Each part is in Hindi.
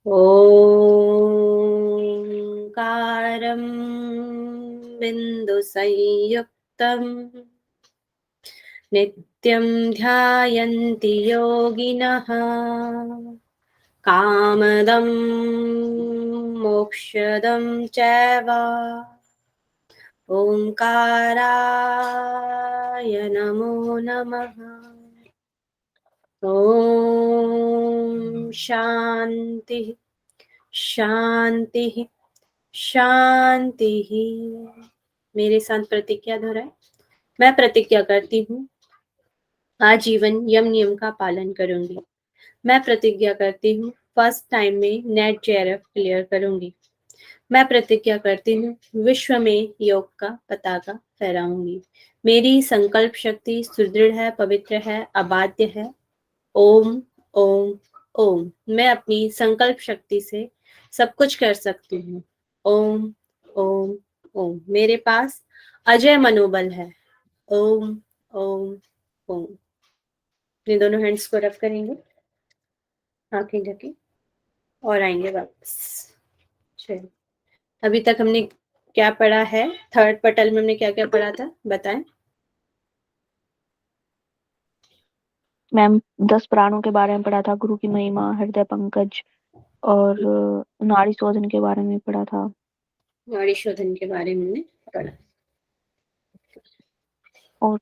ओंकारं बिन्दुसंयुक्तम् नित्यं ध्यायन्ति योगिनः कामदं मोक्षदं चैव ओंकाराय नमो नमः। ओम शांति शांति शांति। मेरे साथ प्रतिज्ञा दोहराए। मैं प्रतिज्ञा करती हूँ आजीवन यम नियम का पालन करूंगी। मैं प्रतिज्ञा करती हूँ फर्स्ट टाइम में नेट जेआरएफ क्लियर करूंगी। मैं प्रतिज्ञा करती हूँ विश्व में योग का पताका फहराऊंगी। मेरी संकल्प शक्ति सुदृढ़ है, पवित्र है, अबाध्य है। ओम ओम ओम। मैं अपनी संकल्प शक्ति से सब कुछ कर सकती हूँ। ओम ओम ओम। मेरे पास अजय मनोबल है। ओम ओम ओम। अपने दोनों हैंड्स को रब करेंगे, आंखें ढकी और आएंगे वापस। चलिए, अभी तक हमने क्या पढ़ा है? थर्ड पटल में हमने क्या क्या पढ़ा था, बताएं। मैम 10 प्राणों के बारे में पढ़ा था, गुरु की महिमा, हृदय पंकज और नाड़ी शोधन के बारे में पढ़ा था। नाड़ी शोधन के बारे में हमने पढ़ा। और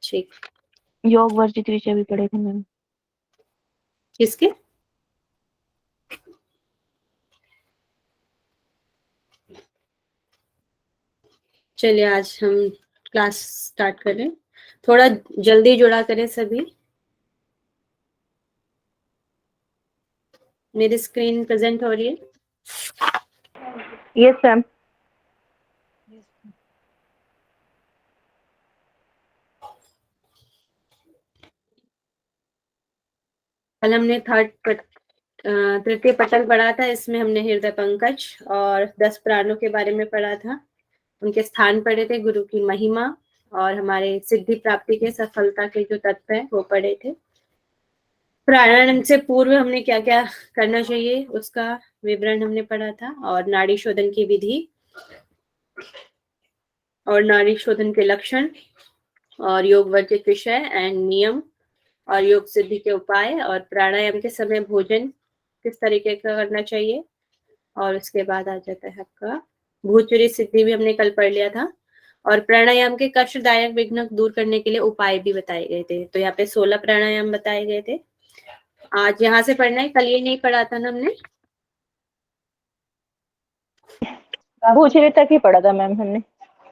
ठीक, योग वर्जित विषय भी पढ़े थे मैम। किसके? चलिए, आज हम क्लास स्टार्ट करें। थोड़ा जल्दी जुड़ा करें सभी। मेरी स्क्रीन प्रेजेंट हो रही है? Yes ma'am. कल हमने तृतीय पटल पढ़ा था। इसमें हमने हृदय पंकज और 10 प्राणों के बारे में पढ़ा था। उनके स्थान पढ़े थे, गुरु की महिमा और हमारे सिद्धि प्राप्ति के सफलता के जो तत्व है वो पढ़े थे। प्राणायाम से पूर्व हमने क्या क्या करना चाहिए उसका विवरण हमने पढ़ा था, और नाड़ी शोधन की विधि और नाड़ी शोधन के लक्षण और योग वर्जित विषय एंड नियम और योग सिद्धि के उपाय और प्राणायाम के समय भोजन किस तरीके का करना चाहिए। और उसके बाद आ जाता है आपका भूचुरी सिद्धि भी हमने कल पढ़ लिया था। और प्राणायाम के कष्टदायक विघ्न दूर करने के लिए उपाय भी बताए गए थे। तो यहाँ पे 16 प्राणायाम बताए गए थे। आज यहाँ से पढ़ना है, कल ये नहीं पढ़ा था ना हमने? भूचरी तक ही पढ़ा था मैम हमने,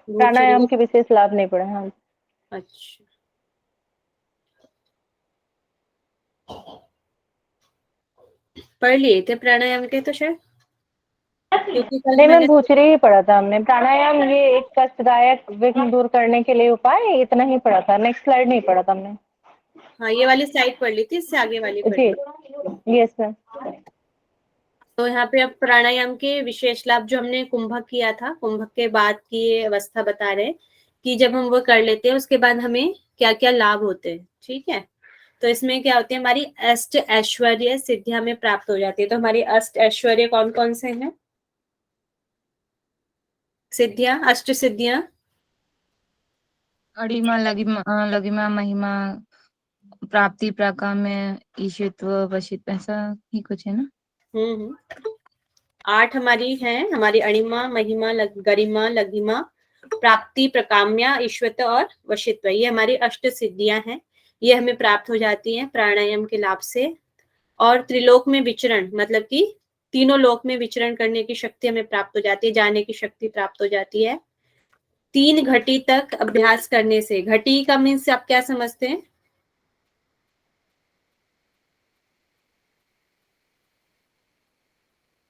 प्राणायाम भूचरी। के विशेष लाभ नहीं पढ़ा। हाँ, अच्छा, पढ़ लिए थे प्राणायाम के तो शायद, क्योंकि कल नहीं मैम मैंने भूचरी ही पढ़ा था हमने। प्राणायाम ये एक कष्टदायक विघ्न दूर करने के लिए उपाय, इतना ही पढ़ा था। नेक्स्ट स्लाइड नहीं पढ़ा था हमने। हाँ, ये वाली स्लाइड पढ़ ली थी, इससे आगे वाली पढ़ जी ली। Yes ma'am. तो यहाँ पे अब प्राणायाम के विशेष लाभ जो हमने कुंभक किया था, कुंभक के बाद की ये अवस्था बता रहे कि जब हम वो कर लेते हैं उसके बाद हमें क्या क्या लाभ होते हैं। ठीक है, तो इसमें क्या होती है, हमारी अष्ट ऐश्वर्य सिद्धियां हमें प्राप्त हो जाती है। तो हमारी अष्ट ऐश्वर्य कौन कौन से हैं? सिद्धियां, अष्ट सिद्धियां। अड़िमा लघिमा महिमा प्राप्ति प्राकाम्य ईशित्व वशित, ऐसा ही कुछ है ना? 8 हमारी है, हमारी अणिमा, महिमा, गरिमा, लघिमा, प्राप्ति, प्रकाम्या, ईश्वत और वशित्व। ये हमारी अष्ट सिद्धियां हैं। ये हमें प्राप्त हो जाती हैं प्राणायाम के लाभ से। और त्रिलोक में विचरण, मतलब कि तीनों लोक में विचरण करने की शक्ति हमें प्राप्त हो जाती है, जाने की शक्ति प्राप्त हो जाती है। 3 घटी तक अभ्यास करने से, घटी का मीन्स आप क्या समझते हैं?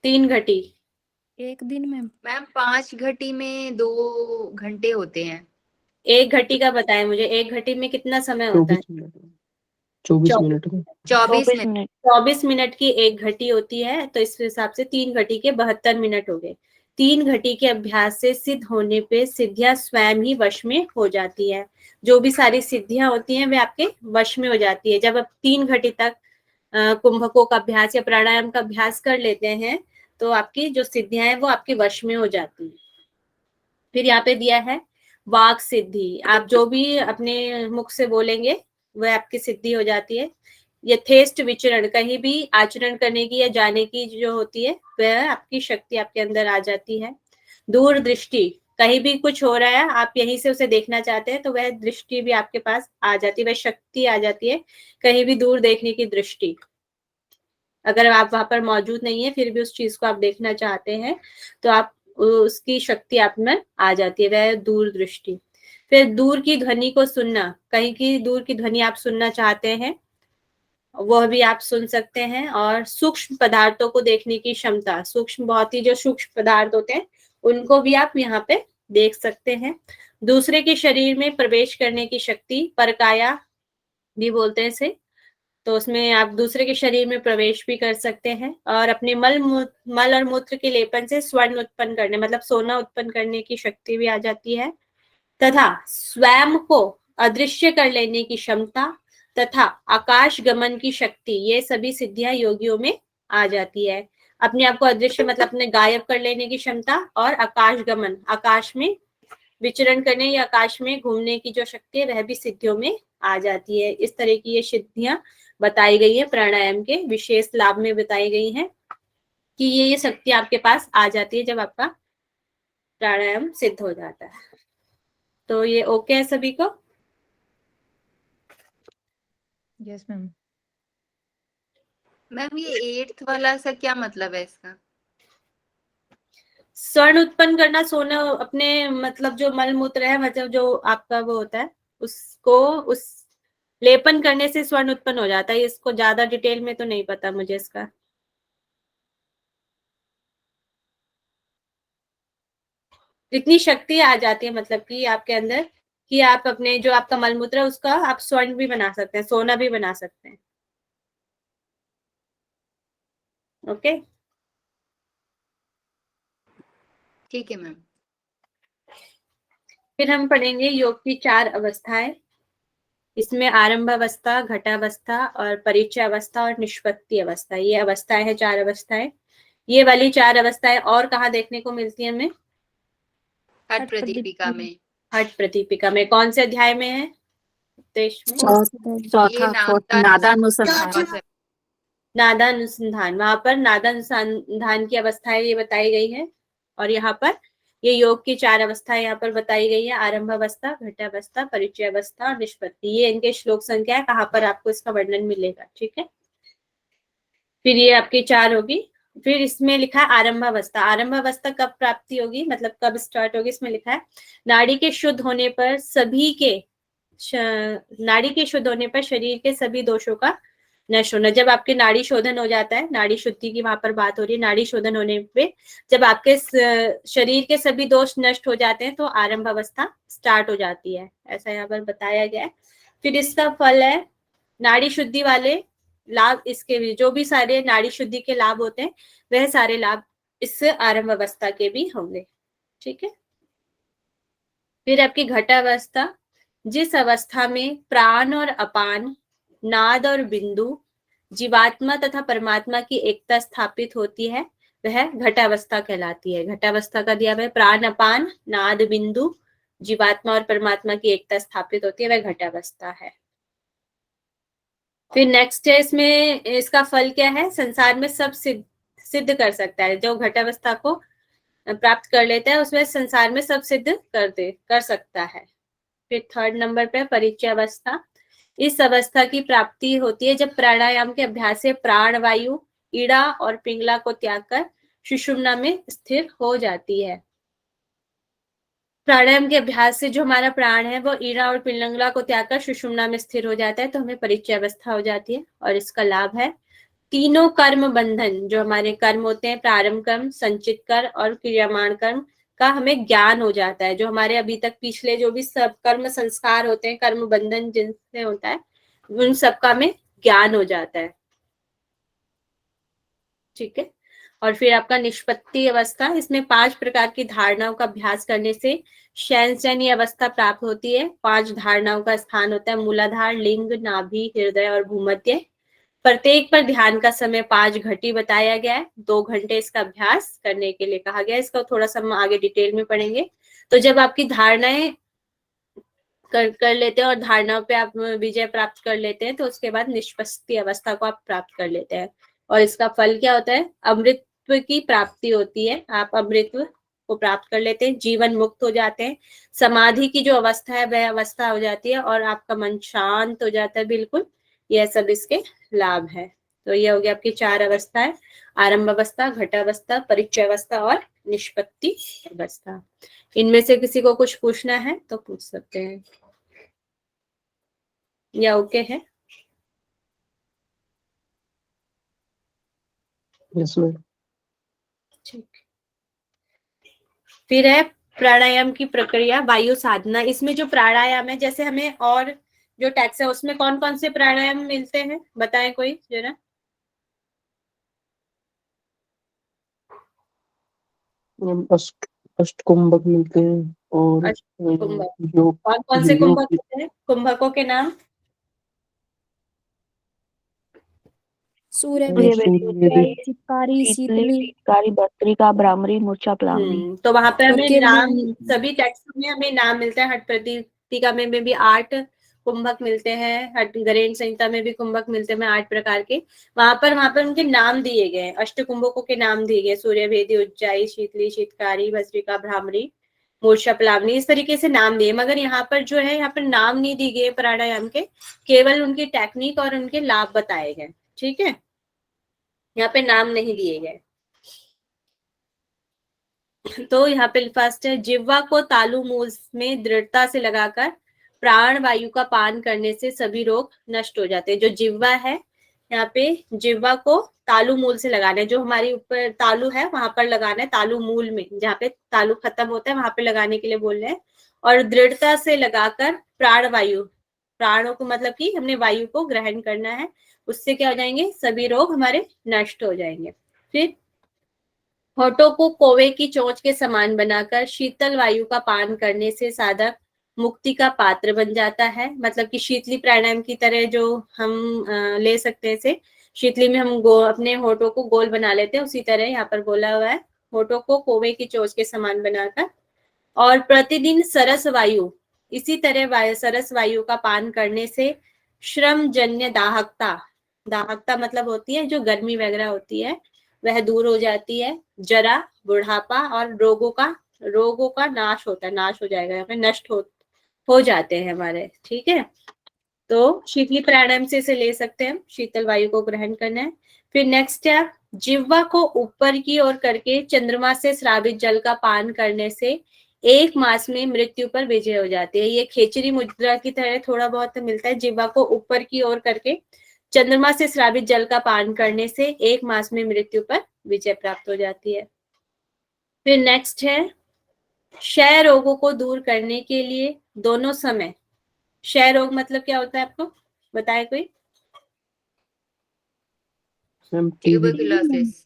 3 घटी एक दिन में मैम 5 घटी में 2 घंटे होते हैं। 1 घटी का बताएं मुझे, 1 घटी में कितना समय होता है? 24 मिनट में 24 मिनट। 24 मिनट की 1 घटी होती है। तो इस हिसाब से 3 घटी के 72 मिनट हो गए। 3 घटी के अभ्यास से सिद्ध होने पे सिद्धियां स्वयं ही वश में हो जाती है। जो भी सारी सिद्धियां होती हैं वे आपके वश में हो जाती है जब आप 3 घटी तक कुंभकों का अभ्यास या प्राणायाम का अभ्यास कर लेते हैं तो आपकी जो सिद्धियां हैं वो आपके वश में हो जाती है। फिर यहाँ पे दिया है वाक सिद्धि, आप जो भी अपने मुख से बोलेंगे वह आपकी सिद्धि हो जाती है। यथेष्ट विचरण, कहीं भी आचरण करने की या जाने की जो होती है वह आपकी शक्ति आपके अंदर आ जाती है। दूरदृष्टि, कहीं भी कुछ हो रहा है आप यहीं से उसे देखना चाहते हैं तो वह दृष्टि भी आपके पास आ जाती है, वह शक्ति आ जाती है, कहीं भी दूर देखने की दृष्टि। अगर आप वहां पर मौजूद नहीं है फिर भी उस चीज को आप देखना चाहते हैं तो आप उसकी शक्ति आप में आ जाती है, वह दूरदृष्टि। फिर दूर की ध्वनि को सुनना, कहीं की दूर की ध्वनि आप सुनना चाहते हैं वह भी आप सुन सकते हैं। और सूक्ष्म पदार्थों को देखने की क्षमता, सूक्ष्म, बहुत ही जो सूक्ष्म पदार्थ होते हैं उनको भी आप यहाँ पे देख सकते हैं। दूसरे के शरीर में प्रवेश करने की शक्ति, परकाया भी बोलते हैं इसे, तो उसमें आप दूसरे के शरीर में प्रवेश भी कर सकते हैं। और अपने मल और मूत्र के लेपन से स्वर्ण उत्पन्न करने, मतलब सोना उत्पन्न करने की शक्ति भी आ जाती है। तथा स्वयं को अदृश्य कर लेने की क्षमता तथा आकाश गमन की शक्ति, ये सभी सिद्धियां योगियों में आ जाती है। अपने आप को अदृश्य मतलब अपने गायब कर लेने की क्षमता, और आकाश गमन, आकाश में विचरण करने या आकाश में घूमने की जो शक्ति है वह भी सिद्धियों में आ जाती है। इस तरह की ये सिद्धियां बताई गई है, प्राणायाम के विशेष लाभ में बताई गई हैं कि ये शक्ति आपके पास आ जाती है जब आपका प्राणायाम सिद्ध हो जाता है। तो ये ओके है सभी को? Yes ma'am. मैम ये 8th वाला सा क्या मतलब है इसका? स्वर्ण उत्पन्न करना, सोना अपने मतलब जो मल मूत्र है, मतलब जो आपका वो होता है उसको उस लेपन करने से स्वर्ण उत्पन्न हो जाता है। इसको ज्यादा डिटेल में तो नहीं पता मुझे इसका। इतनी शक्ति आ जाती है मतलब कि आपके अंदर कि आप अपने जो आपका मल मूत्र है उसका आप स्वर्ण भी बना सकते हैं, सोना भी बना सकते हैं। ओके, ठीक है मैम। फिर हम पढ़ेंगे योग की 4 अवस्थाएं। इसमें आरंभ अवस्था, घटावस्था और परिचय अवस्था और निष्पत्ति अवस्था, ये अवस्थाएं हैं, 4 अवस्थाएं। ये वाली 4 अवस्थाएं और कहाँ देखने को मिलती है हमें? हठ प्रदीपिका में। हठ प्रदीपिका में। कौन से अध्याय में है? देश में ये नादानुसंधान। नादानुसंधान, वहां पर नादानुसंधान की अवस्थाएं ये बताई गई है। और यहाँ पर ये योग की 4 अवस्थाएं यहाँ पर बताई गई है, आरंभ अवस्था, घटावस्था, परिचय अवस्था और निष्पत्ति। ये इनके श्लोक संख्या है, कहाँ पर आपको इसका वर्णन मिलेगा। ठीक है, फिर ये आपकी 4 होगी। फिर इसमें लिखा है आरंभ अवस्था। आरंभ अवस्था कब प्राप्ति होगी, मतलब कब स्टार्ट होगी? इसमें लिखा है नाड़ी के शुद्ध होने पर नाड़ी के शुद्ध होने पर शरीर के सभी दोषों का नष्ट होना। जब आपके नाड़ी शोधन हो जाता है, नाड़ी शुद्धि की वहां पर बात हो रही है, नाड़ी शोधन होने पे जब आपके शरीर के सभी दोष नष्ट हो जाते हैं तो आरंभ अवस्था स्टार्ट हो जाती है, ऐसा यहाँ पर बताया गया है। फिर इसका फल है नाड़ी शुद्धि वाले लाभ, इसके भी जो भी सारे नाड़ी शुद्धि के लाभ होते हैं वह सारे लाभ इस आरंभ अवस्था के भी होंगे। ठीक है, फिर आपकी घटावस्था, जिस अवस्था में प्राण और अपान, नाद और बिंदु, जीवात्मा तथा परमात्मा की एकता स्थापित होती है, वह घटावस्था कहलाती है। घटावस्था का दिया हुआ है प्राण, अपान, नाद, बिंदु, जीवात्मा और परमात्मा की एकता स्थापित होती है, वह घटावस्था है। फिर नेक्स्ट है, इसमें इसका फल क्या है? संसार में सब सिद्ध कर सकता है। जो घटावस्था को प्राप्त कर लेता है उसमें संसार में सब सिद्ध कर सकता है। फिर 3rd नंबर पे परिचय अवस्था। इस अवस्था की प्राप्ति होती है जब प्राणायाम के अभ्यास से प्राण वायु ईड़ा और पिंगला को त्याग कर सुषुम्ना में स्थिर हो जाती है। प्राणायाम के अभ्यास से जो हमारा प्राण है वो ईड़ा और पिंगला को त्याग कर सुषुम्ना में स्थिर हो जाता है, तो हमें परिचय अवस्था हो जाती है। और इसका लाभ है तीनों कर्म बंधन, जो हमारे कर्म होते हैं, प्रारंभ कर्म, संचित कर्म और क्रियामाण कर्म का हमें ज्ञान हो जाता है। जो हमारे अभी तक पिछले जो भी सब कर्म संस्कार होते हैं, कर्म बंधन जिनसे होता है, उन सबका हमें ज्ञान हो जाता है। ठीक है, और फिर आपका निष्पत्ति अवस्था, इसमें 5 प्रकार की धारणाओं का अभ्यास करने से शयनशयनी अवस्था प्राप्त होती है। 5 धारणाओं का स्थान होता है, मूलाधार, लिंग, नाभि, हृदय और भूमध्य। प्रत्येक पर ध्यान का समय 5 घटी बताया गया है। 2 घंटे इसका अभ्यास करने के लिए कहा गया है। इसका थोड़ा सा हम आगे डिटेल में पढ़ेंगे। तो जब आपकी धारणाएं कर लेते हैं और धारणाओं पे आप विजय प्राप्त कर लेते हैं, तो उसके बाद निष्पत्ति अवस्था को आप प्राप्त कर लेते हैं। और इसका फल क्या होता है? अमृतत्व की प्राप्ति होती है। आप अमृतत्व को प्राप्त कर लेते हैं, जीवन मुक्त हो जाते हैं, समाधि की जो अवस्था है वह अवस्था हो जाती है और आपका मन शांत हो जाता है बिल्कुल। यह सब इसके लाभ है। तो ये हो गया आपकी 4 अवस्थाएं: आरंभ अवस्था, घट अवस्था, परिचय अवस्था और निष्पत्ति अवस्था। इनमें से किसी को कुछ पूछना है तो पूछ सकते हैं, या ओके है? Yes ma'am. ठीक। फिर है प्राणायाम की प्रक्रिया, वायु साधना। इसमें जो प्राणायाम है, जैसे हमें और जो टैक्स है उसमें कौन कौन से प्राणायाम मिलते हैं, बताएं कोई जरा। अष्ट कुंभक मिलते हैं और कुंभक। योग कौन कौन से योग कुंभक होते हैं? कुंभकों के नाम? सूर्य सूर्यवेदी, चित्कारी, शीतली, शीतकारी, भस्त्रिका, भ्रामरी, मूर्छा, प्लावनी। तो वहां पे और हमें केवल नाम, सभी टेक्स्ट में हमें नाम मिलता है। हट प्रतीका में भी 8 कुंभक मिलते हैं, हट गणेश संहिता में भी कुंभक मिलते हैं 8 प्रकार के। वहां पर उनके नाम दिए गए हैं, अष्ट कुंभकों के नाम दिए गए: सूर्यभेदी, उज्जाई, शीतली, शीतकारी, भस्त्रिका, भ्रामरी, मूर्छा, प्लावनी। इस तरीके से नाम दिए। मगर यहाँ पर जो है, यहाँ पर नाम नहीं दिए गए प्राणायाम के, केवल उनकी टेक्निक और उनके लाभ बताए गए। ठीक है, यहाँ पे नाम नहीं दिए गए। तो यहाँ पे फर्स्ट है, जिह्वा को तालु मूल में दृढ़ता से लगाकर प्राण वायु का पान करने से सभी रोग नष्ट हो जाते हैं। जो जिह्वा है, यहाँ पे जिह्वा को तालु मूल से लगाना है। जो हमारी ऊपर तालु है वहां पर लगाना है, तालु मूल में, जहाँ पे तालु खत्म होता है वहां पे लगाने के लिए बोल रहे हैं। और दृढ़ता से लगाकर प्राण वायु, प्राणों को मतलब कि हमने वायु को ग्रहण करना है, उससे क्या हो जाएंगे? सभी रोग हमारे नष्ट हो जाएंगे। फिर होठों को कोवे की चोंच के समान बनाकर शीतल वायु का पान करने से साधक मुक्ति का पात्र बन जाता है। मतलब कि शीतली प्राणायाम की तरह जो हम ले सकते हैं इसे, शीतली में हम अपने होठों को गोल बना लेते हैं, उसी तरह यहाँ पर बोला हुआ है, होठों को कोवे की चोंच के समान बनाकर और प्रतिदिन सरस वायु, इसी तरह सरस वायु का पान करने से श्रम जन्य दाहकता, दाहकता मतलब होती है जो गर्मी वगैरह होती है, वह दूर हो जाती है। जरा, बुढ़ापा और रोगों का नाश होता है, नाश हो जाएगा, यहाँ पे नष्ट हो जाते हैं हमारे। ठीक है, तो शीतली प्राणायाम से इसे ले सकते हैं, शीतल वायु को ग्रहण करना है। फिर नेक्स्ट है, जिह्वा को ऊपर की ओर करके चंद्रमा से स्रावित जल का पान करने से 1 मास में मृत्यु पर विजय हो जाती है। ये खेचरी मुद्रा की तरह थोड़ा बहुत मिलता है। जिह्वा को ऊपर की ओर करके चंद्रमा से स्रावित जल का पान करने से 1 मास में मृत्यु पर विजय प्राप्त हो जाती है। फिर नेक्स्ट है, क्षय रोगों को दूर करने के लिए दोनों समय, क्षय रोग मतलब क्या होता है आपको बताए कोई? ट्यूबरकुलोसिस।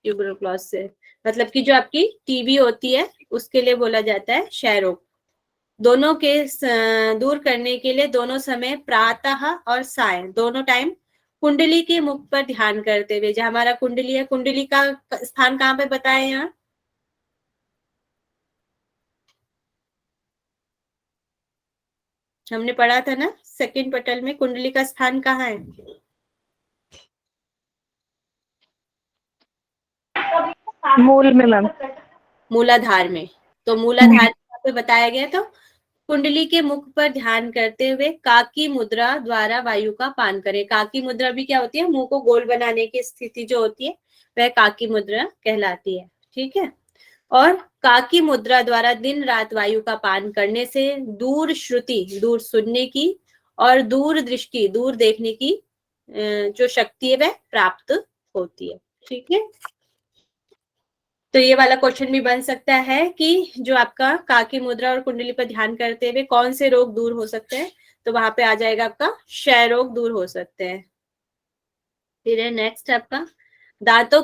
ट्यूबरकुलोसिस मतलब कि जो आपकी टीबी होती है उसके लिए बोला जाता है क्षय रोग। दोनों के दूर करने के लिए दोनों समय, प्रातः और साय, दोनों टाइम कुंडली के मुख पर ध्यान करते हुए, जहां हमारा कुंडली है, कुंडली का स्थान कहाँ पे बताए? यहाँ हमने पढ़ा था ना सेकंड पटल में, कुंडली का स्थान कहाँ है? मूल में मैम, मूलाधार में। तो मूलाधार पे बताया गया। तो कुंडली के मुख पर ध्यान करते हुए काकी मुद्रा द्वारा वायु का पान करें। काकी मुद्रा भी क्या होती है? मुंह को गोल बनाने की स्थिति जो होती है वह काकी मुद्रा कहलाती है। ठीक है, और काकी मुद्रा द्वारा दिन रात वायु का पान करने से दूर श्रुति, दूर सुनने की, और दूर दृष्टि, दूर देखने की जो शक्ति है वह प्राप्त होती है। ठीक है, तो ये वाला क्वेश्चन भी बन सकता है कि जो आपका काकी मुद्रा और कुंडली पर ध्यान करते हुए कौन से रोग दूर हो सकते हैं, तो वहां पे आ जाएगा आपका क्षय रोग दूर हो सकते हैं। फिर है नेक्स्ट आपका, दांतों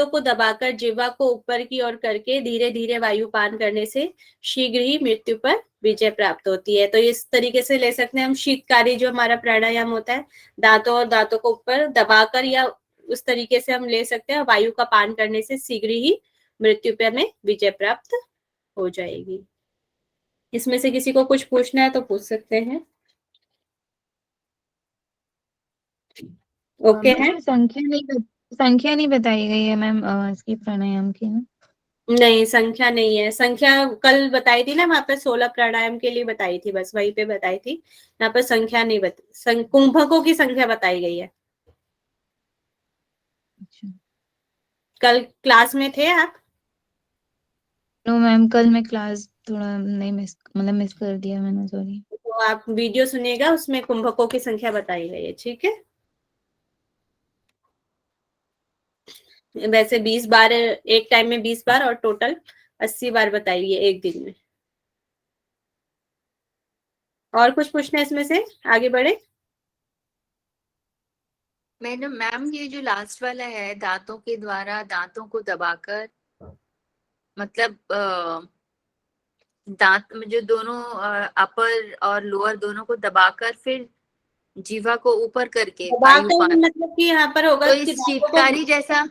को दबाकर जिह्वा को ऊपर की ओर करके धीरे धीरे वायु पान करने से शीघ्र ही मृत्यु पर विजय प्राप्त होती है। तो इस तरीके से ले सकते हैं हम शीतकारी जो हमारा प्राणायाम होता है, दांतों और दांतों को ऊपर दबाकर या उस तरीके से हम ले सकते हैं। वायु का पान करने से शीघ्र ही मृत्यु पे हमें विजय प्राप्त हो जाएगी। इसमें से किसी को कुछ पूछना है तो पूछ सकते हैं। ओके है? मैम संख्या नहीं बताई गई है मैम इसकी प्राणायाम की ना। नहीं, संख्या नहीं है। संख्या कल बताई थी ना, वहां पे 16 प्राणायाम के लिए बताई थी, बस वहीं पे बताई थी। यहाँ पर संख्या नहीं कुंभकों की संख्या बताई गई है। अच्छा। कल क्लास में थे आप? नो मैम, कल मैं क्लास थोड़ा नहीं मिस कर दिया मैंने, सॉरी। तो आप वीडियो सुनिएगा, उसमें कुंभकों की संख्या बताई गई है, ठीक है? वैसे 20 बार एक टाइम में 20 बार और टोटल 80 बार बताई है एक दिन में। और कुछ पूछना है इसमें से? आगे बढ़े। मैम ये जो लास्ट वाला है, दांतों के द्वारा दांतों को दबाकर, मतलब दांत में जो दोनों अपर और लोअर दोनों को दबाकर फिर जीवा को ऊपर करके वायु दबाकर पान, मतलब कि यहाँ पर होगा तो कि इस दांतों को, शीतकारी जैसा।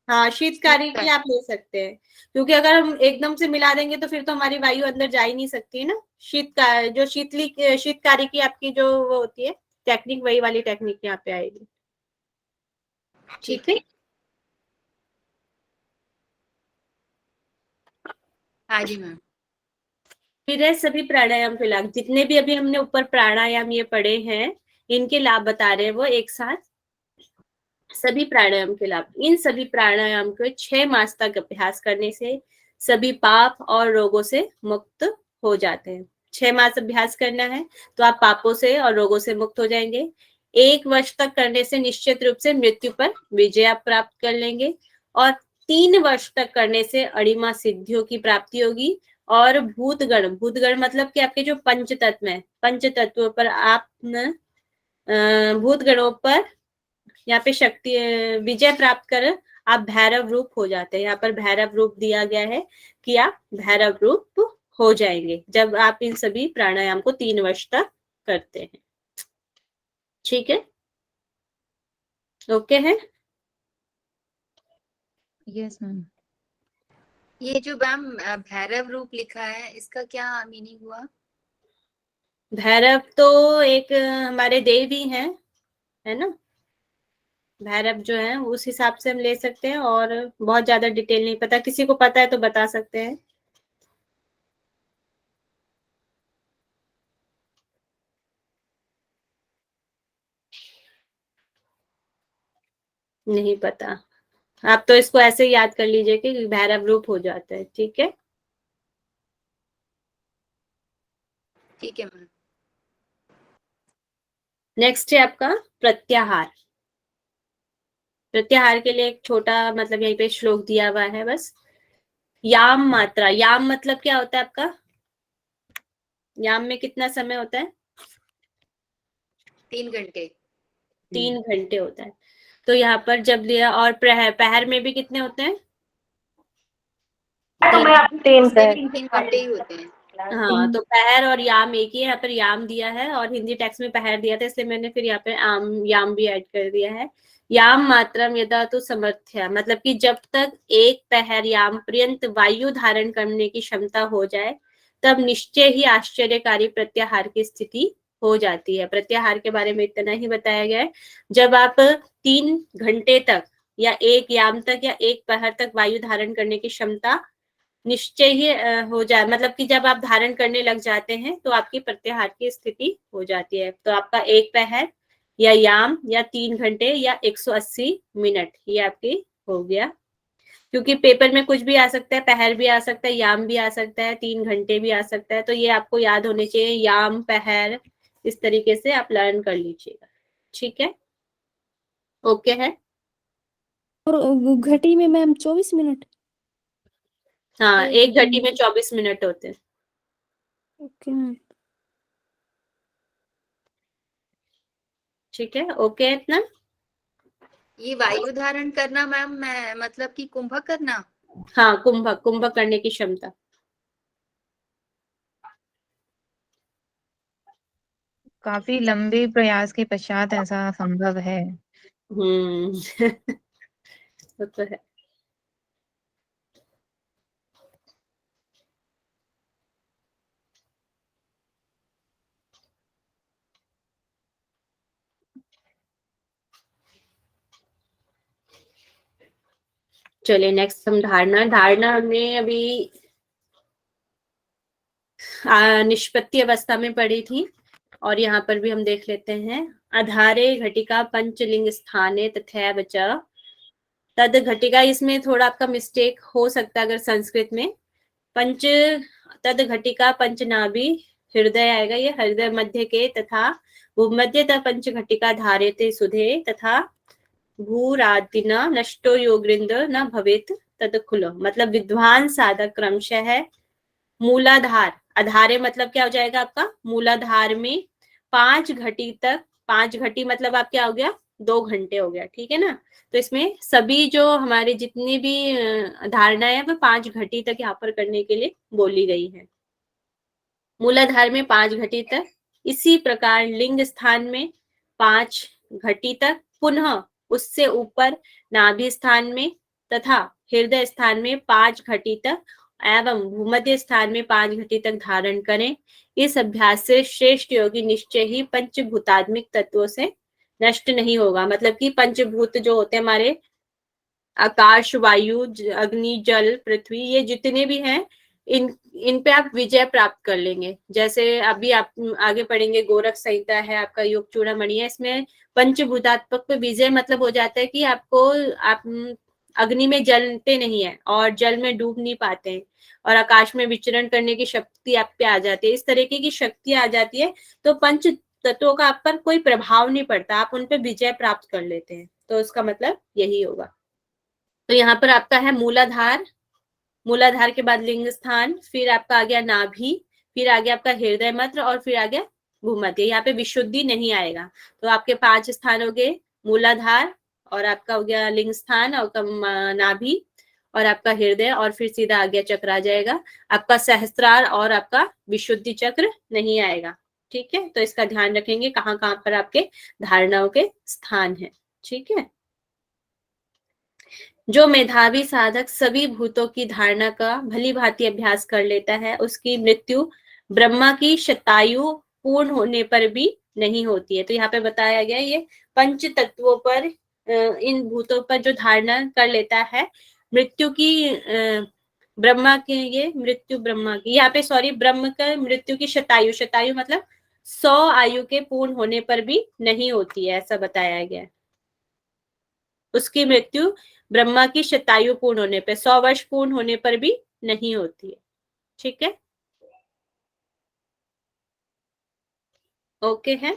हाँ शीतकारी की शीतकारी। आप ले सकते हैं, क्योंकि अगर हम एकदम से मिला देंगे तो फिर तो हमारी वायु अंदर जा ही नहीं सकती है ना। जो शीतकारी की आपकी जो वो होती है टेक्निक, वही वाली टेक्निक यहाँ पे आएगी, ठीक है? हाँ जी मैम। फिर है सभी प्राणायाम के लाभ। जितने भी अभी हमने ऊपर प्राणायाम ये पढ़े हैं, इनके लाभ बता रहे हैं वो एक साथ। सभी प्राणायाम के लाभ, इन सभी प्राणायाम को 6 मास तक अभ्यास करने से सभी पाप और रोगों से मुक्त हो जाते हैं। 6 मास अभ्यास करना है तो आप पापों से और रोगों से मुक्त हो जाएंगे। 1 वर्ष तक करने से निश्चित रूप से मृत्यु पर विजय आप प्राप्त कर लेंगे, और 3 वर्ष तक करने से अणिमा सिद्धियों की प्राप्ति होगी। और भूतगण मतलब कि आपके जो पंच तत्व है, पंच तत्वों पर आप भूतगणों पर यहाँ पे शक्ति विजय प्राप्त कर आप भैरव रूप हो जाते हैं। यहाँ पर भैरव रूप दिया गया है कि आप भैरव रूप हो जाएंगे जब आप इन सभी प्राणायाम को 3 वर्ष तक करते हैं, ठीक है? ओके है? Yes ma'am. ये जो मैम भैरव रूप लिखा है, इसका क्या मीनिंग हुआ? भैरव तो एक हमारे देवी हैं, है ना? भैरव जो है उस हिसाब से हम ले सकते हैं, और बहुत ज्यादा डिटेल नहीं पता। किसी को पता है तो बता सकते हैं। नहीं पता? आप तो इसको ऐसे ही याद कर लीजिए कि भैरव रूप हो जाता है, ठीक है? ठीक है मैम। नेक्स्ट है आपका प्रत्याहार। प्रत्याहार के लिए एक छोटा मतलब यहीं पे श्लोक दिया हुआ है बस। याम मात्रा, याम मतलब क्या होता है आपका? याम में कितना समय होता है? 3 घंटे। 3 घंटे होता है। तो यहाँ पर जब लिया, और प्रहर में भी कितने होते हैं? 3 3 घंटे ही होते हैं। हाँ, तो पहर और याम एक ही है। यहाँ पर याम दिया है और हिंदी टेक्स्ट में पहर दिया था, इसलिए मैंने फिर यहाँ पे याम भी ऐड कर दिया है। याम मात्रम यदा तो समर्थ्य, मतलब कि जब तक एक पहर याम पर्यंत वायु धारण करने की क्षमता हो जाए, तब निश्चय ही आश्चर्यकारी प्रत्याहार की स्थिति हो जाती है। प्रत्याहार के बारे में इतना ही बताया गया है। जब आप 3 घंटे तक या 1 याम तक या 1 पहर तक वायु धारण करने की क्षमता निश्चय ही हो जाए, मतलब कि जब आप धारण करने लग जाते हैं तो आपकी प्रत्याहार की स्थिति हो जाती है। तो आपका 1 पहर या याम या 3 घंटे या 180 मिनट ये आपकी हो गया। क्योंकि पेपर में कुछ भी आ सकता है, पहर भी आ सकता है, याम भी आ सकता है, 3 घंटे भी आ सकता है। तो ये आपको याद होने चाहिए, याम पहर, इस तरीके से आप लर्न कर लीजिएगा, ठीक है? ओके है? और घटी में मैम 24 मिनट? हाँ, एक एक घटी में 24 मिनट होते हैं। Okay ma'am. ठीक है, ओके है इतना? ये वायु धारण करना मैम, मतलब कि कुंभक करना? हाँ, कुंभक करने की क्षमता। काफी लंबे प्रयास के पश्चात ऐसा संभव है। वो तो है। चलिए नेक्स्ट हम धारणा में अभी निष्पत्ति अवस्था में पड़ी थी, और यहाँ पर भी हम देख लेते हैं। आधारे घटिका पंचलिंग स्थाने तथैव च तद घटिका, इसमें थोड़ा आपका मिस्टेक हो सकता है अगर संस्कृत में। पंच तद घटिका पंचनाभि हृदय आएगा, ये हृदय मध्य के तथा भूमध्य पंच घटिका धारेते सुधे तथा भूरादिना नष्टो योगृंद न भवेत तद खुलो। मतलब विद्वान साधक क्रमशः है मूलाधार, आधारे मतलब क्या हो जाएगा आपका मूलाधार में 5 घटी तक, 5 घटी मतलब आप क्या हो गया 2 घंटे हो गया, ठीक है ना। तो इसमें सभी जो हमारे जितनी भी धारणाएं वो 5 घटी तक यहाँ पर करने के लिए बोली गई है। मूलाधार में 5 घटी तक, इसी प्रकार लिंग स्थान में 5 घटी तक, पुनः उससे ऊपर नाभि स्थान में तथा हृदय स्थान में 5 घटी तक एवं भूमध्य स्थान में 5 घटी तक धारण करें। इस अभ्यास से श्रेष्ठ योगी निश्चय ही पंचभूतात्मिक तत्वों से नष्ट नहीं होगा। मतलब कि पंचभूत जो होते हैं हमारे आकाश, वायु, अग्नि, जल, पृथ्वी, ये जितने भी हैं इन पे आप विजय प्राप्त कर लेंगे। जैसे अभी आप आगे पढ़ेंगे गोरख संहिता है, आपका योग चूड़ामणि है, इसमें पंचभूतात्मक पे विजय मतलब हो जाता है कि आपको आप अग्नि में जलते नहीं है और जल में डूब नहीं पाते हैं और आकाश में विचरण करने की शक्ति आप पे आ जाती है। इस तरीके की शक्ति आ जाती है तो पंच तत्वों का आप पर कोई प्रभाव नहीं पड़ता, आप उन पे विजय प्राप्त कर लेते हैं। तो उसका मतलब यही होगा। तो यहाँ पर आपका है मूलाधार, मूलाधार के बाद लिंग स्थान, फिर आपका आ गया नाभि, फिर आ गया आपका हृदय मध्य और फिर आ गया भूमध्य। यहाँ पे विशुद्धि नहीं आएगा। तो आपके 5 स्थान हो गए, मूलाधार और आपका हो गया लिंग स्थान और नाभि और आपका हृदय और फिर सीधा आ गया चक्र आ जाएगा। आपका सहस्त्रार और आपका विशुद्धि चक्र नहीं आएगा। ठीक है, तो इसका ध्यान रखेंगे कहाँ कहाँ पर आपके धारणाओं के स्थान है। ठीक है, जो मेधावी साधक सभी भूतों की धारणा का भली भांति अभ्यास कर लेता है, उसकी मृत्यु ब्रह्मा की शतायु पूर्ण होने पर भी नहीं होती है। तो यहाँ पे बताया गया ये पंच तत्वों पर इन भूतों पर जो धारणा कर लेता है, मृत्यु की ब्रह्मा की, ये मृत्यु ब्रह्मा की, यहाँ पे सॉरी ब्रह्म का मृत्यु की शतायु, शतायु मतलब 100 आयु के पूर्ण होने पर भी नहीं होती है, ऐसा बताया गया है। उसकी मृत्यु ब्रह्मा की शतायु पूर्ण होने पर, 100 वर्ष पूर्ण होने पर भी नहीं होती है। ठीक है, ओके है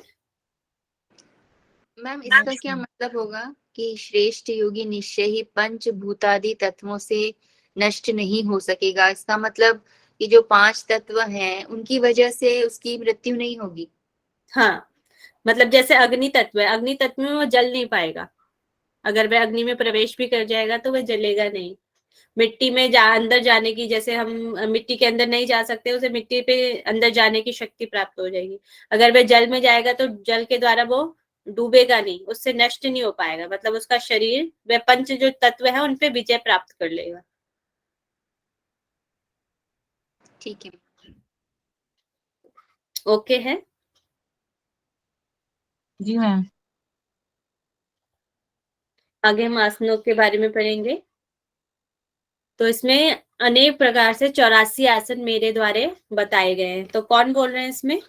मैम। इसका क्या मतलब होगा कि श्रेष्ठ योगी निश्चय ही पंचभूतादि तत्वों से नष्ट नहीं हो सकेगा? इसका मतलब कि जो 5 तत्व हैं उनकी वजह से उसकी मृत्यु नहीं होगी? हाँ, मतलब जैसे अग्नि तत्व है, अग्नि तत्व में वो जल नहीं पाएगा। अगर वह अग्नि में प्रवेश भी कर जाएगा तो वह जलेगा नहीं। मिट्टी में अंदर जाने की, जैसे हम मिट्टी के अंदर नहीं जा सकते, उसे मिट्टी पे अंदर जाने की शक्ति प्राप्त हो जाएगी। अगर वह जल में जाएगा तो जल के द्वारा वो डूबेगा नहीं, उससे नष्ट नहीं हो पाएगा। मतलब उसका शरीर वह पंच जो तत्व है उन पे विजय प्राप्त कर लेगा। ठीक है, ओके है, जी मैम। आगे हम आसनों के बारे में पढ़ेंगे। तो इसमें अनेक प्रकार से 84 आसन मेरे द्वारा बताए गए हैं। तो कौन बोल रहे हैं इसमें?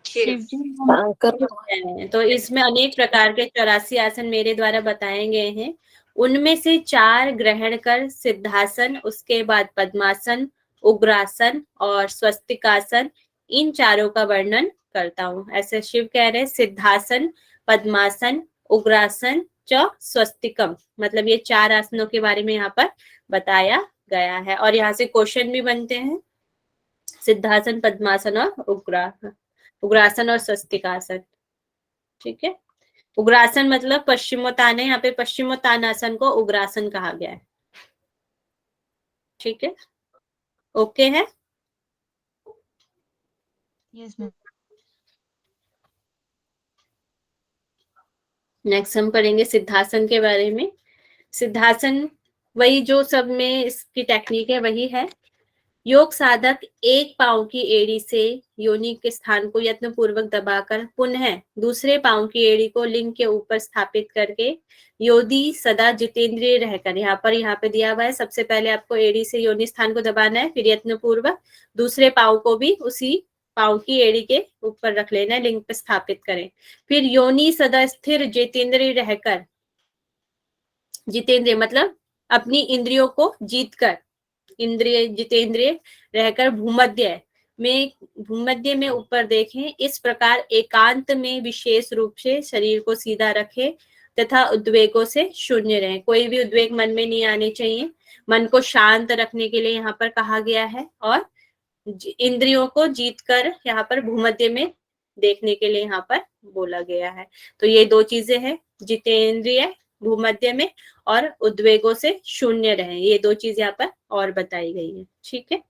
शिव शिव। जी। तो इसमें अनेक प्रकार के 84 आसन मेरे द्वारा बताए गए हैं। उनमें से 4 ग्रहण कर सिद्धासन, उसके बाद पद्मासन, उग्रासन और स्वस्तिकासन, इन चारों का वर्णन करता हूँ। ऐसे शिव कह रहे हैं सिद्धासन, पद्मासन, उग्रासन च स्वस्तिकम, मतलब ये 4 आसनों के बारे में यहाँ पर बताया गया है। और यहाँ से क्वेश्चन भी बनते हैं, सिद्धासन, पद्मासन और उग्रासन और स्वस्तिकासन। ठीक है, उग्रासन मतलब पश्चिमोत्तान है, यहाँ पे पश्चिमोत्तानासन को उग्रासन कहा गया है। ठीक है, ओके है। Yes ma'am. नेक्स्ट हम पढ़ेंगे सिद्धासन के बारे में। सिद्धासन वही जो सब में इसकी टेक्निक है वही है। योग साधक एक पांव की एड़ी से योनि के स्थान को यत्न पूर्वक दबाकर पुनः दूसरे पांव की एड़ी को लिंग के ऊपर स्थापित करके योनि सदा जितेंद्रिय रहकर, यहाँ पे दिया हुआ है, सबसे पहले आपको एड़ी से योनि स्थान को दबाना है, फिर यत्न पूर्वक दूसरे पांव को भी उसी पांव की एड़ी के ऊपर रख लेना है, लिंग पर स्थापित करें। फिर योनि सदा स्थिर जितेंद्रिय रहकर, जितेंद्रिय मतलब अपनी इंद्रियों को जीतकर, इंद्रिय जितेंद्रिय रहकर भूमध्य में ऊपर देखें। इस प्रकार एकांत में विशेष रूप से शरीर को सीधा रखें तथा उद्वेगों से शून्य रहे। कोई भी उद्वेग मन में नहीं आने चाहिए। मन को शांत रखने के लिए यहाँ पर कहा गया है और इंद्रियों को जीतकर यहाँ पर भूमध्य में देखने के लिए यहाँ पर बोला गया है। तो ये दो चीजें हैं, जितेंद्रिय भूमध्य में और उद्वेगों से शून्य रहे, ये दो चीज यहाँ पर और बताई गई है। ठीक है,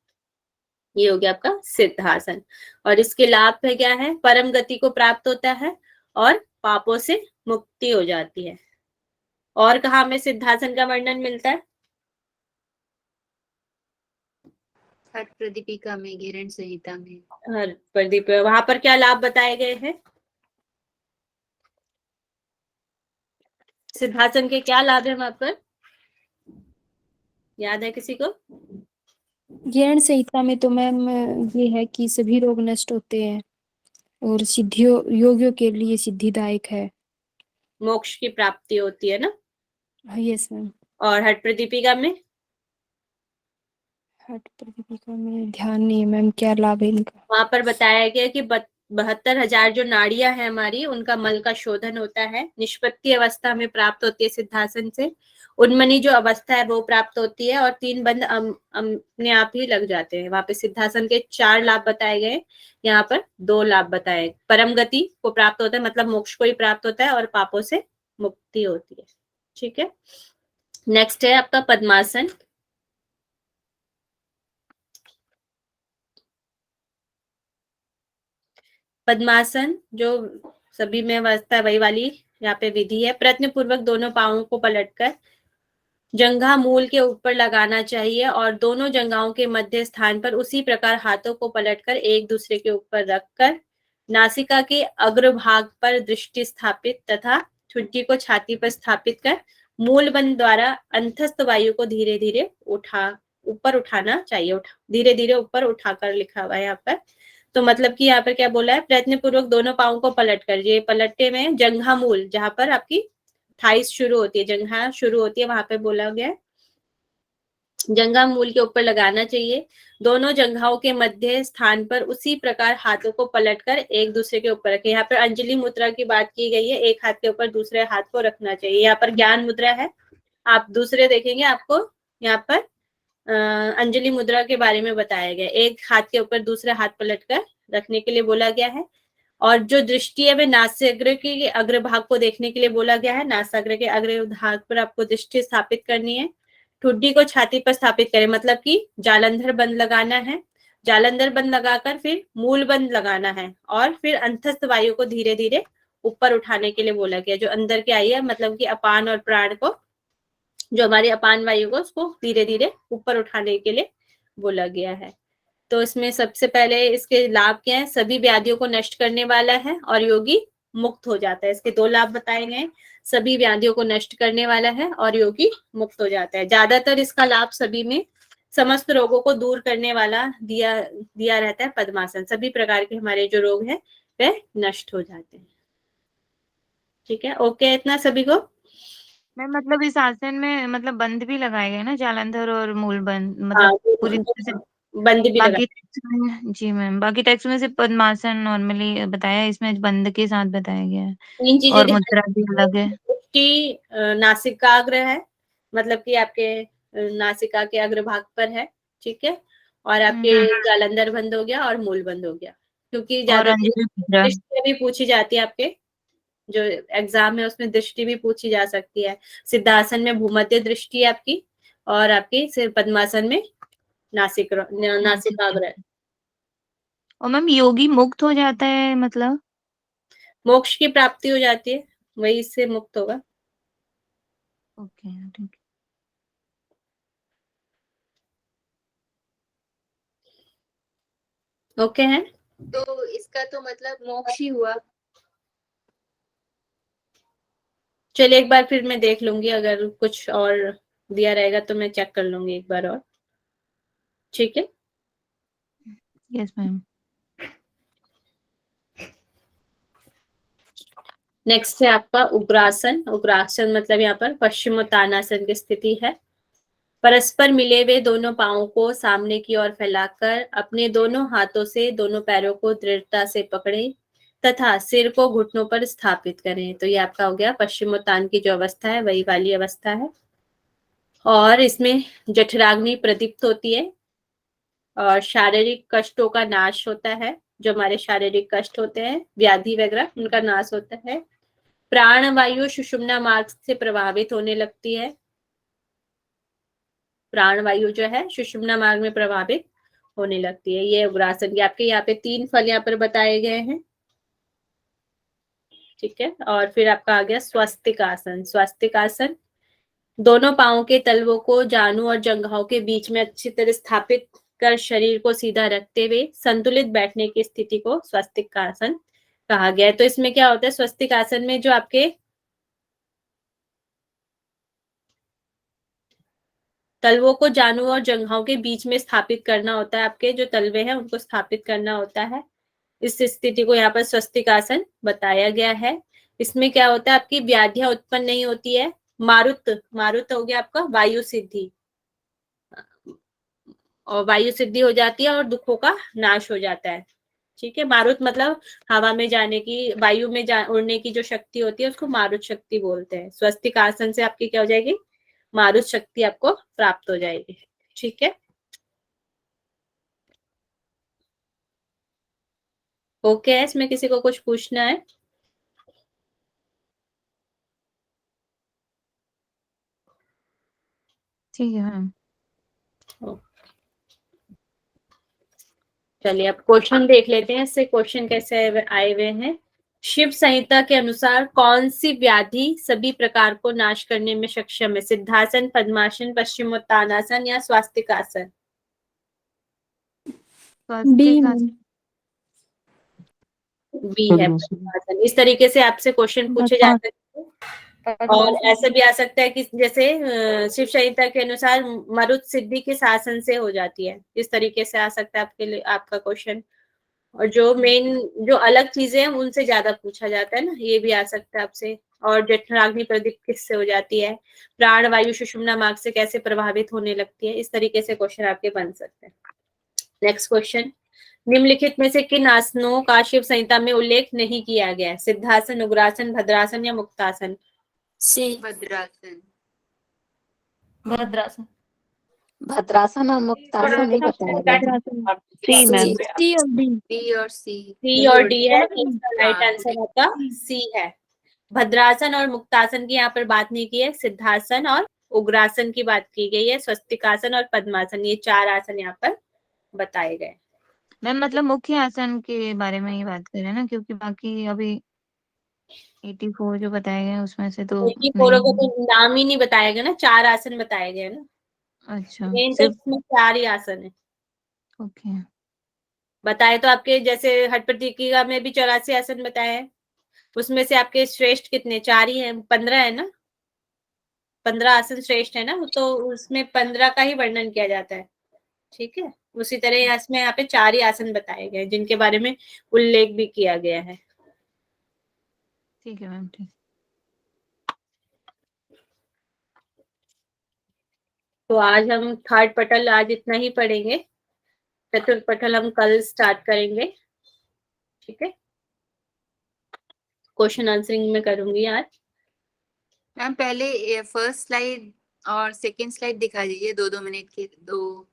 ये हो गया आपका सिद्धासन। और इसके लाभ है क्या है, परम गति को प्राप्त होता है और पापों से मुक्ति हो जाती है। और कहाँ में सिद्धासन का वर्णन मिलता है? हर प्रदीपिका में, घेरण संहिता में। हर प्रदीप, वहां पर क्या लाभ बताए गए हैं? सिद्धासन के क्या लाभ है वहां पर, याद है किसी को? ज्ञान संहिता में तो मैम ये है कि सभी रोग नष्ट होते हैं और सिद्धियों योगियों के लिए सिद्धिदायक है। मोक्ष की प्राप्ति होती है ना। Yes ma'am. और हट प्रदीपिका में? हठ प्रदीपिका में ध्यान नहीं है मैम, क्या लाभ है इनका? वहां पर बताया गया कि 72,000 जो नाड़ियां हैं हमारी, उनका मल का शोधन होता है, निष्पत्ति अवस्था में प्राप्त होती है सिद्धासन से। उन्मनी जो अवस्था है वो प्राप्त होती है और 3 बंध अपने आप ही लग जाते हैं। वहां पे सिद्धासन के 4 लाभ बताए गए, यहाँ पर 2 लाभ बताए। परम गति को प्राप्त होता है, मतलब मोक्ष को ही प्राप्त होता है, और पापों से मुक्ति होती है। ठीक है, नेक्स्ट है आपका पद्मासन। पद्मासन जो सभी में अवस्था है वही वाली यहाँ पे विधि है। प्रयत्न पूर्वक दोनों पांवों को पलटकर जंघा मूल के ऊपर लगाना चाहिए और दोनों जंघाओं के मध्य स्थान पर उसी प्रकार हाथों को पलटकर एक दूसरे के ऊपर रखकर नासिका के अग्रभाग पर दृष्टि स्थापित तथा ठुड्डी को छाती पर स्थापित कर मूल बंध द्वारा अंतस्थ वायु को धीरे धीरे ऊपर उठाना चाहिए। धीरे धीरे ऊपर उठाकर लिखा हुआ है यहाँ पर। तो मतलब कि यहाँ पर क्या बोला है, प्रयत्न पूर्वक दोनों पांवों को पलट कर, ये पलटने में जंघा मूल जहां पर आपकी थाइस शुरू होती है, जंघा शुरू होती है, वहां पे बोला गया है जंघा मूल के ऊपर लगाना चाहिए। दोनों जंघाओं के मध्य स्थान पर उसी प्रकार हाथों को पलटकर एक दूसरे के ऊपर रखें। यहाँ पर अंजलि मुद्रा की बात की गई है, एक हाथ के ऊपर दूसरे हाथ को रखना चाहिए। यहाँ पर ज्ञान मुद्रा है, आप दूसरे देखेंगे आपको यहाँ पर अंजलि मुद्रा के बारे में बताया गया। एक हाथ के ऊपर दूसरा हाथ पलटकर रखने के लिए बोला गया है। और जो दृष्टि है वह नासाग्र के अग्रभाग को देखने के लिए बोला गया है। नासाग्र के अग्रभाग पर आपको दृष्टि स्थापित करनी है। ठुड्डी को छाती पर स्थापित करें, मतलब कि जालंधर बंद लगाना है। जालंधर बंद लगाकर फिर मूल बंद लगाना है और फिर अंतस्थ वायु को धीरे धीरे ऊपर उठाने के लिए बोला गया। जो अंदर की आई है, मतलब कि अपान और प्राण को, जो हमारी अपान वायु को, उसको धीरे धीरे ऊपर उठाने के लिए बोला गया है। तो इसमें सबसे पहले इसके लाभ क्या है, सभी व्याधियों को नष्ट करने वाला है और योगी मुक्त हो जाता है। इसके 2 लाभ बताए गए, सभी व्याधियों को नष्ट करने वाला है और योगी मुक्त हो जाता है। ज्यादातर इसका लाभ सभी में समस्त रोगों को दूर करने वाला दिया रहता है पद्मासन। सभी प्रकार के हमारे जो रोग हैं वह नष्ट हो जाते हैं। ठीक है, ओके, इतना सभी को। मैम मतलब इस आसन में मतलब बंद भी लगाए गए ना, जालंधर और मूल बंद, हाँ, मतलब पूरी तरह से। बंद भी लगा। बाकी टेक्स्ट में, जी मैम, बाकी टेक्स्ट में सिर्फ पद्मासन नॉर्मली बताया है, इसमें बंद के साथ बताया गया है 3 चीजें और मुद्रा भी अलग है। कि नासिकाग्र है, मतलब कि आपके नासिका के अग्रभाग पर है। ठीक है, और आपके जालंधर बंद हो गया और मूल बंद हो गया। क्योंकि और ज्यादा अंजलि मुद्रा। दृष्टि भी पूछी जाती है, आपके जो एग्जाम है उसमें दृष्टि भी पूछी जा सकती है। सिद्धासन में भूमध्य दृष्टि है आपकी, और आपकी सिर पद्मासन में नासिकाग्र है। और मैम योगी मुक्त हो जाता है मतलब? मोक्ष की प्राप्ति हो जाती है, वही इससे मुक्त होगा। ओके ठीक ओके है। तो इसका तो मतलब मोक्ष ही हुआ। चलिए एक बार फिर मैं देख लूंगी, अगर कुछ और दिया रहेगा तो मैं चेक कर लूंगी एक बार और, ठीक है। है। Yes ma'am. नेक्स्ट है आपका उग्रासन। उग्रासन मतलब यहाँ पर पश्चिमोत्तानासन की स्थिति है। परस्पर मिले हुए दोनों पांवों को सामने की ओर फैलाकर अपने दोनों हाथों से दोनों पैरों को दृढ़ता से पकड़ें तथा सिर को घुटनों पर स्थापित करें। तो ये आपका हो गया पश्चिमोत्तान की जो अवस्था है, वही वाली अवस्था है। और इसमें जठराग्नि प्रदीप्त होती है और शारीरिक कष्टों का नाश होता है। जो हमारे शारीरिक कष्ट होते हैं, व्याधि वगैरह, उनका नाश होता है। प्राण वायु सुषुम्ना मार्ग से प्रभावित होने लगती है। प्राण वायु जो है सुषुम्ना मार्ग में प्रभावित होने लगती है। ये उग्रासन के आपके यहाँ पे 3 फल यहाँ पर बताए गए हैं, ठीक है। और फिर आपका आ गया स्वस्तिक आसन। स्वस्तिक आसन दोनों पांवों के तलवों को जानु और जंघाओं के बीच में अच्छी तरह स्थापित कर शरीर को सीधा रखते हुए संतुलित बैठने की स्थिति को स्वस्तिक आसन कहा गया है। तो इसमें क्या होता है, स्वस्तिक आसन में जो आपके तलवों को जानु और जंघाओं के बीच में स्थापित करना होता है, आपके जो तलवे हैं उनको स्थापित करना होता है। इस स्थिति को यहाँ पर स्वस्तिक आसन बताया गया है। इसमें क्या होता है, आपकी व्याधियां उत्पन्न नहीं होती है। मारुत, मारुत हो गया आपका वायु सिद्धि, और वायु सिद्धि हो जाती है और दुखों का नाश हो जाता है, ठीक है। मारुत मतलब हवा में जाने की, वायु में उड़ने की जो शक्ति होती है उसको मारुत शक्ति बोलते हैं। स्वस्तिक आसन से आपकी क्या हो जाएगी, मारुत शक्ति आपको प्राप्त हो जाएगी, ठीक है। ओके है, इसमें किसी को कुछ पूछना है? ठीक है मैम। चलिए अब क्वेश्चन देख लेते हैं, इससे क्वेश्चन कैसे आए हुए हैं। शिव संहिता के अनुसार कौन सी व्याधि सभी प्रकार को नाश करने में सक्षम है? सिद्धासन, पद्मासन, पश्चिमोत्तानासन या स्वास्तिकासन? डी स्वस्तिक मैम। बी है पद्मासन। इस तरीके से आपसे क्वेश्चन पूछे जा पद्मासन। सकते हैं। और ऐसा भी आ सकता है कि जैसे शिव संहिता के अनुसार मरुत सिद्धि किस आसन से हो जाती है, इस तरीके से आ सकता है आपके लिए आपका क्वेश्चन। और जो मेन जो अलग चीजें हैं उनसे ज्यादा पूछा जाता है ना, ये भी आ सकता है आपसे। और जठराग्नि प्रदीप्त किससे हो जाती है, प्राण वायु सुषुम्ना मार्ग से कैसे प्रभावित होने लगती है, इस तरीके से क्वेश्चन आपके बन सकते हैं। नेक्स्ट क्वेश्चन, निम्नलिखित में से किन आसनों का शिव संहिता में उल्लेख नहीं किया गया है? सिद्धासन, उग्रासन, भद्रासन या मुक्तासन? सी। भद्रासन। भद्रासन। भद्रासन और मुक्तासन नहीं बताया गया है। सी मैम। सी और डी। बी और सी। सी और डी है, इसका राइट हाँ। आंसर आपका सी है। भद्रासन और मुक्तासन की यहाँ पर बात नहीं की है, सिद्धासन और उग्रासन की बात की गई है। स्वस्तिकासन और पद्मासन, ये 4 आसन यहाँ पर बताए गए। मैम मतलब मुख्य आसन के बारे में ही बात कर रहे हैं ना, क्योंकि बाकी अभी 84 जो बताए गए हैं उसमें से तो 84 नहीं को है। तो नाम ही नहीं बताया गया ना, 4 आसन बताए गए ना। अच्छा मेन तो सिर्फ। इसमें 4 ही आसन है ओके। बताए। तो आपके जैसे हट प्रतिक्रिया में भी 84 आसन बताए हैं, उसमें से आपके श्रेष्ठ कितने, 4 ही है, 15 है ना, 15 आसन श्रेष्ठ है ना, तो उसमें 15 का ही वर्णन किया जाता है, ठीक है। उसी तरह इसमें यहाँ पे 4 ही आसन बताए गए जिनके बारे में उल्लेख भी किया गया है। ठीक है मैम ठीक। तो आज हम थर्ड पटल आज इतना ही पढ़ेंगे, चतुर्थ पटल हम कल स्टार्ट करेंगे, ठीक है। क्वेश्चन आंसरिंग में करूंगी आज। मैम पहले फर्स्ट स्लाइड और सेकंड स्लाइड दिखा दीजिए, 2-2 मिनट के दो।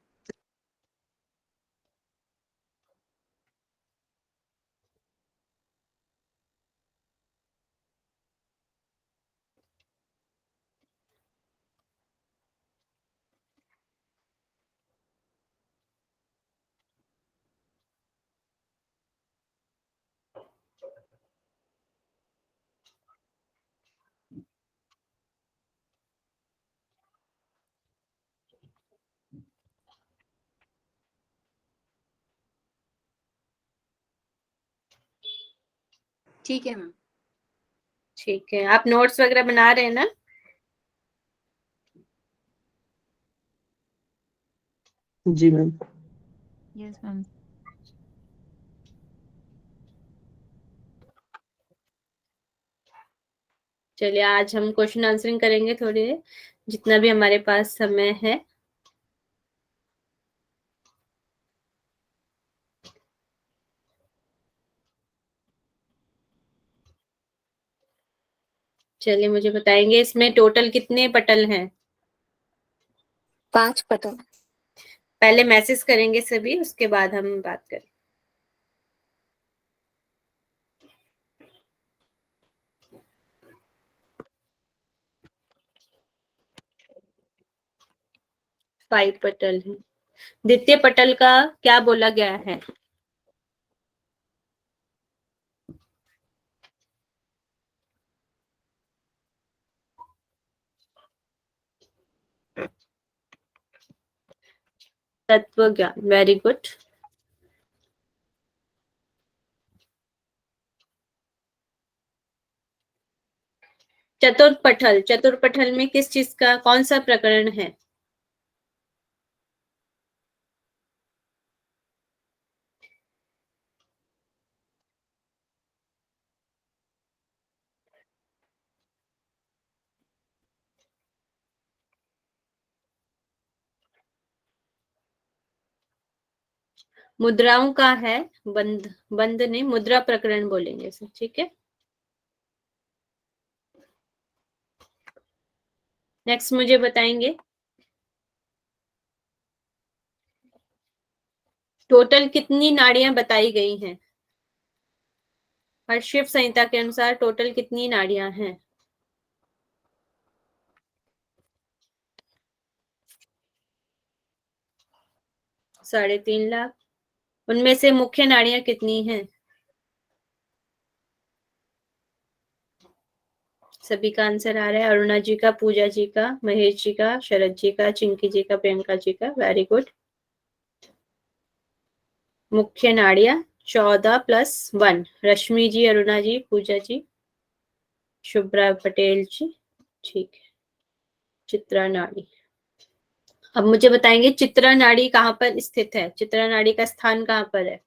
ठीक है मैम। ठीक है, आप नोट्स वगैरह बना रहे हैं ना? जी मैम। Yes ma'am. चलिए आज हम क्वेश्चन आंसरिंग करेंगे थोड़ी देर, जितना भी हमारे पास समय है। चलिए मुझे बताएंगे इसमें टोटल कितने पटल हैं? 5 पटल। पहले मैसेज करेंगे सभी, उसके बाद हम बात करें। फाइव पटल है। द्वितीय पटल का क्या बोला गया है? तत्व ज्ञान, वेरी गुड। चतुर्थ पटल, चतुर्थ पटल में किस चीज का कौन सा प्रकरण है? मुद्राओं का है। बंद, बंद नहीं, मुद्रा प्रकरण बोलेंगे इसे, ठीक है। नेक्स्ट मुझे बताएंगे टोटल कितनी नाड़ियां बताई गई हैं? हर शिव संहिता के अनुसार टोटल कितनी नाड़ियां हैं? 3.5 लाख। उनमें से मुख्य नाड़ियां कितनी हैं? सभी का आंसर आ रहा है। अरुणा जी का, पूजा जी का, महेश जी का, शरद जी का, चिंकी जी का, प्रियंका जी का, वेरी गुड। मुख्य नाड़ियां 14 + 1। रश्मि जी, अरुणा जी, पूजा जी, शुभ्रा पटेल जी, ठीक है। चित्रा नाड़ी। अब मुझे बताएंगे चित्रा नाड़ी कहाँ पर स्थित है? चित्रा नाड़ी का स्थान कहाँ पर है?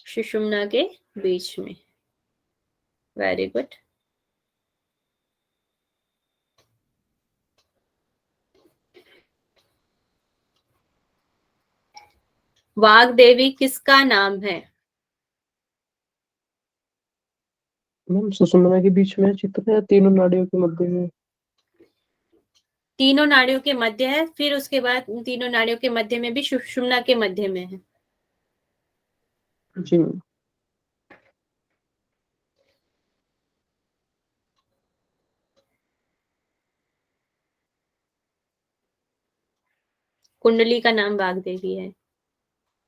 सुषुम्ना के बीच में, वेरी गुड। वाग देवी किसका नाम है? मैम सुषुम्ना के बीच में चित्र है, तीनों नाड़ियों के मध्य में। तीनों नाड़ियों के मध्य है, फिर उसके बाद तीनों नाड़ियों के मध्य में भी सुषुम्ना के मध्य में है। जी मैम। कुंडली का नाम वाग देवी है।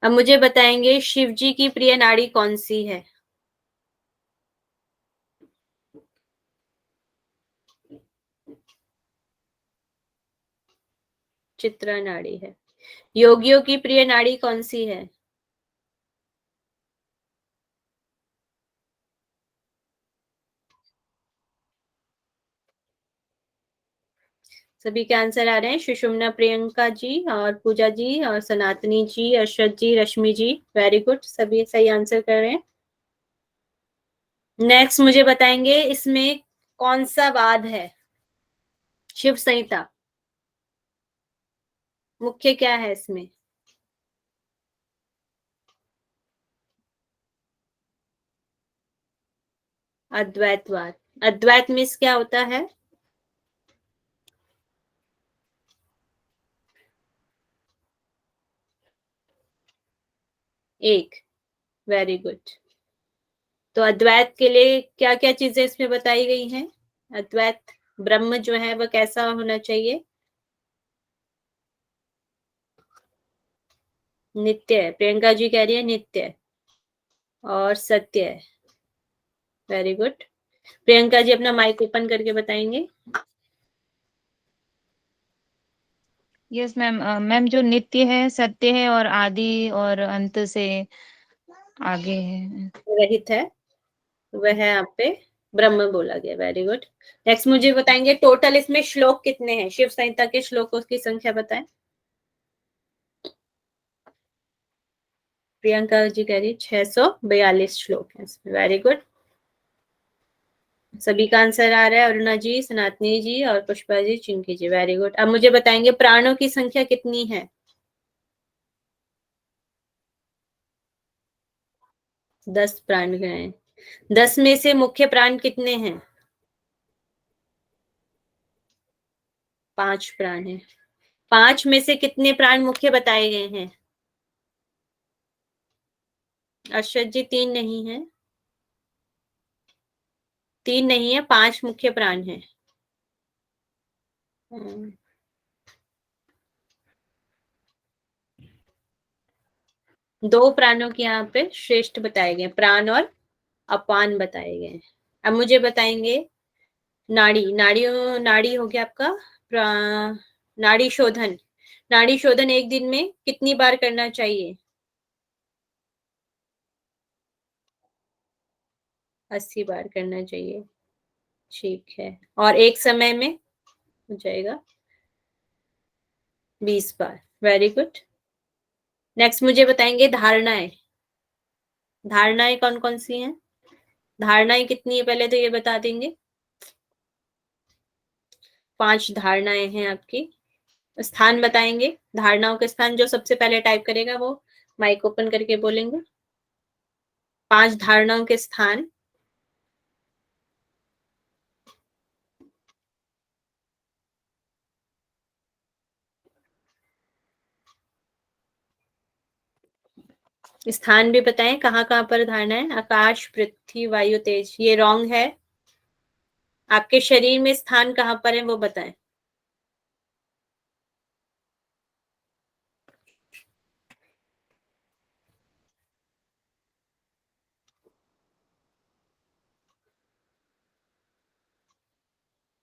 अब मुझे बताएंगे शिव जी की प्रिय नाड़ी कौन सी है? चित्रा नाड़ी है। योगियों की प्रिय नाड़ी कौन सी है? सभी के आंसर आ रहे हैं। सुषुम्ना, प्रियंका जी और पूजा जी और सनातनी जी, अर्षद जी, रश्मि जी, वेरी गुड, सभी सही आंसर कर रहे हैं। नेक्स्ट मुझे बताएंगे इसमें कौन सा वाद है? शिव संहिता मुख्य क्या है इसमें? अद्वैतवाद। अद्वैत मीन्स क्या होता है? एक, वेरी गुड। तो अद्वैत के लिए क्या क्या चीजें इसमें बताई गई हैं? अद्वैत ब्रह्म जो है वह कैसा होना चाहिए? नित्य है, प्रियंका जी कह रही है नित्य और सत्य है। Very good. प्रियंका जी अपना माइक ओपन करके बताएंगे। Yes ma'am. मैम जो नित्य है, सत्य है और आदि और अंत से आगे है। रहित है, वह यहाँ पे ब्रह्म बोला गया। Very good. नेक्स्ट मुझे बताएंगे टोटल इसमें श्लोक कितने हैं, शिव संहिता के श्लोकों की संख्या बताएं। प्रियंका जी कह रही 642 श्लोक है इसमें। वेरी गुड, सभी का आंसर आ रहा है। अरुणा जी, सनातनी जी और पुष्पा जी, चिंकी जी, वेरी गुड। अब मुझे बताएंगे प्राणों की संख्या कितनी है। 10 प्राण हैं। 10 में से मुख्य प्राण कितने हैं। 5 प्राण हैं। 5 में से कितने प्राण मुख्य बताए गए हैं। अर्षद जी 3 नहीं है, 3 नहीं है, 5 मुख्य प्राण हैं। दो प्राणों के यहाँ पे श्रेष्ठ बताए गए, प्राण और अपान बताए गए। अब मुझे बताएंगे नाड़ी। नाड़ी हो गया आपका नाड़ी शोधन। नाड़ी शोधन एक दिन में कितनी बार करना चाहिए। 80 बार करना चाहिए, ठीक है। और एक समय में हो जाएगा 20 बार। Very good. नेक्स्ट मुझे बताएंगे धारणाएं। धारणाएं कौन कौन सी हैं, धारणाएं कितनी है पहले तो ये बता देंगे। 5 धारणाएं हैं आपकी। स्थान बताएंगे, धारणाओं के स्थान। जो सबसे पहले टाइप करेगा वो माइक ओपन करके बोलेंगे 5 धारणाओं के स्थान। स्थान भी बताएं कहाँ कहाँ पर धारणा है। आकाश, पृथ्वी, वायु, तेज। ये रॉन्ग है। आपके शरीर में स्थान कहाँ पर है वो बताएं।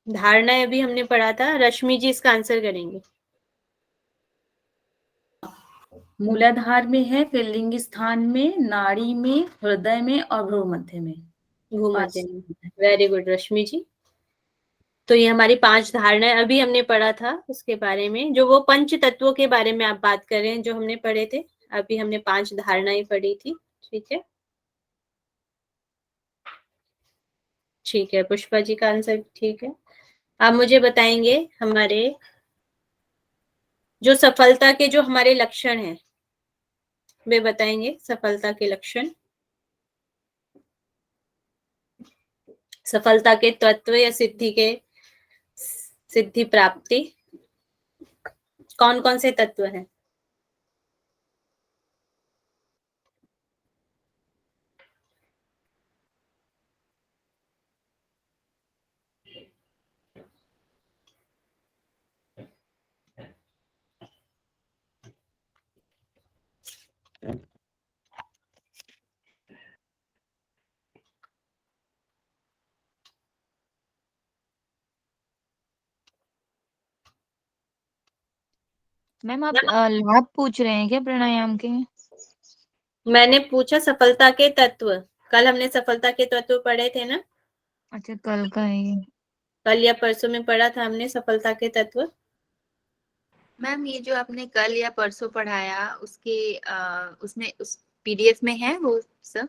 धारणा अभी हमने पढ़ा था, रश्मि जी इसका आंसर करेंगे। मूलाधार में है, फिर लिंग स्थान में, नाड़ी में, हृदय में और भ्रूण मध्य में। भूमध्य में। वेरी गुड रश्मि जी। तो ये हमारी 5 धारणाएं अभी हमने पढ़ा था उसके बारे में, जो वो पंच तत्वों के बारे में आप बात कर रहे हैं जो हमने पढ़े थे। अभी हमने 5 धारणाएं पढ़ी थी, ठीक है। ठीक है, पुष्पा जी का आंसर ठीक है। आप मुझे बताएंगे हमारे जो सफलता के जो हमारे लक्षण हैं वे बताएंगे। सफलता के लक्षण, सफलता के तत्व या सिद्धि प्राप्ति कौन कौन से तत्व हैं। मैम आप लाभ पूछ रहे हैं क्या प्राणायाम के। मैंने पूछा सफलता के तत्व। कल हमने सफलता के तत्व पढ़े थे ना। अच्छा कल का है ये। कल या परसों में पढ़ा था हमने सफलता के तत्व। मैम ये जो आपने कल या परसों पढ़ाया उसके उसमें उस पीडीएफ में है वो सब।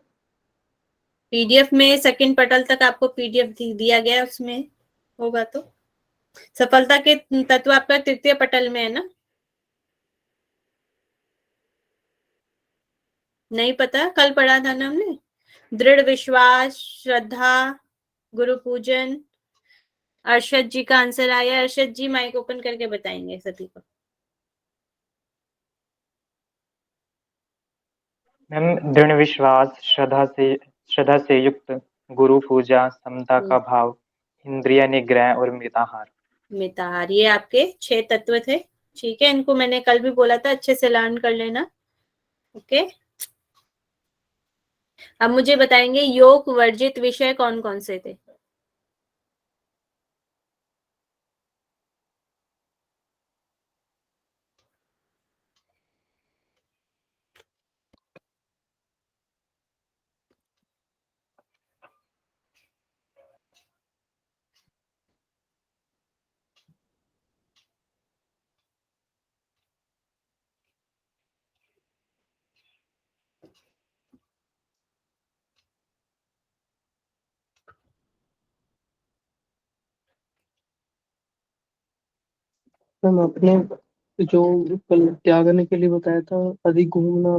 पीडीएफ में सेकंड पटल तक आपको पीडीएफ दिया गया है, उसमें होगा तो। सफलता के तत्व आपका तृतीय पटल में है ना। नहीं पता, कल पढ़ा था ना हमने। दृढ़ विश्वास, श्रद्धा, गुरु पूजन। अर्षद जी का आंसर आया। अर्षद जी माइक ओपन करके बताएंगे सभी को। मैम दृढ़ विश्वास, श्रद्धा से युक्त, गुरु पूजा, समता का भाव, इंद्रिय निग्रह और मिताहार। मिताहार, ये आपके 6 तत्व थे, ठीक है। इनको मैंने कल भी बोला था अच्छे से लर्न कर लेना, ओके। अब मुझे बताएंगे योग वर्जित विषय कौन कौन से थे? मैम आपने जो कल त्यागने के लिए बताया था, अधिक घूमना,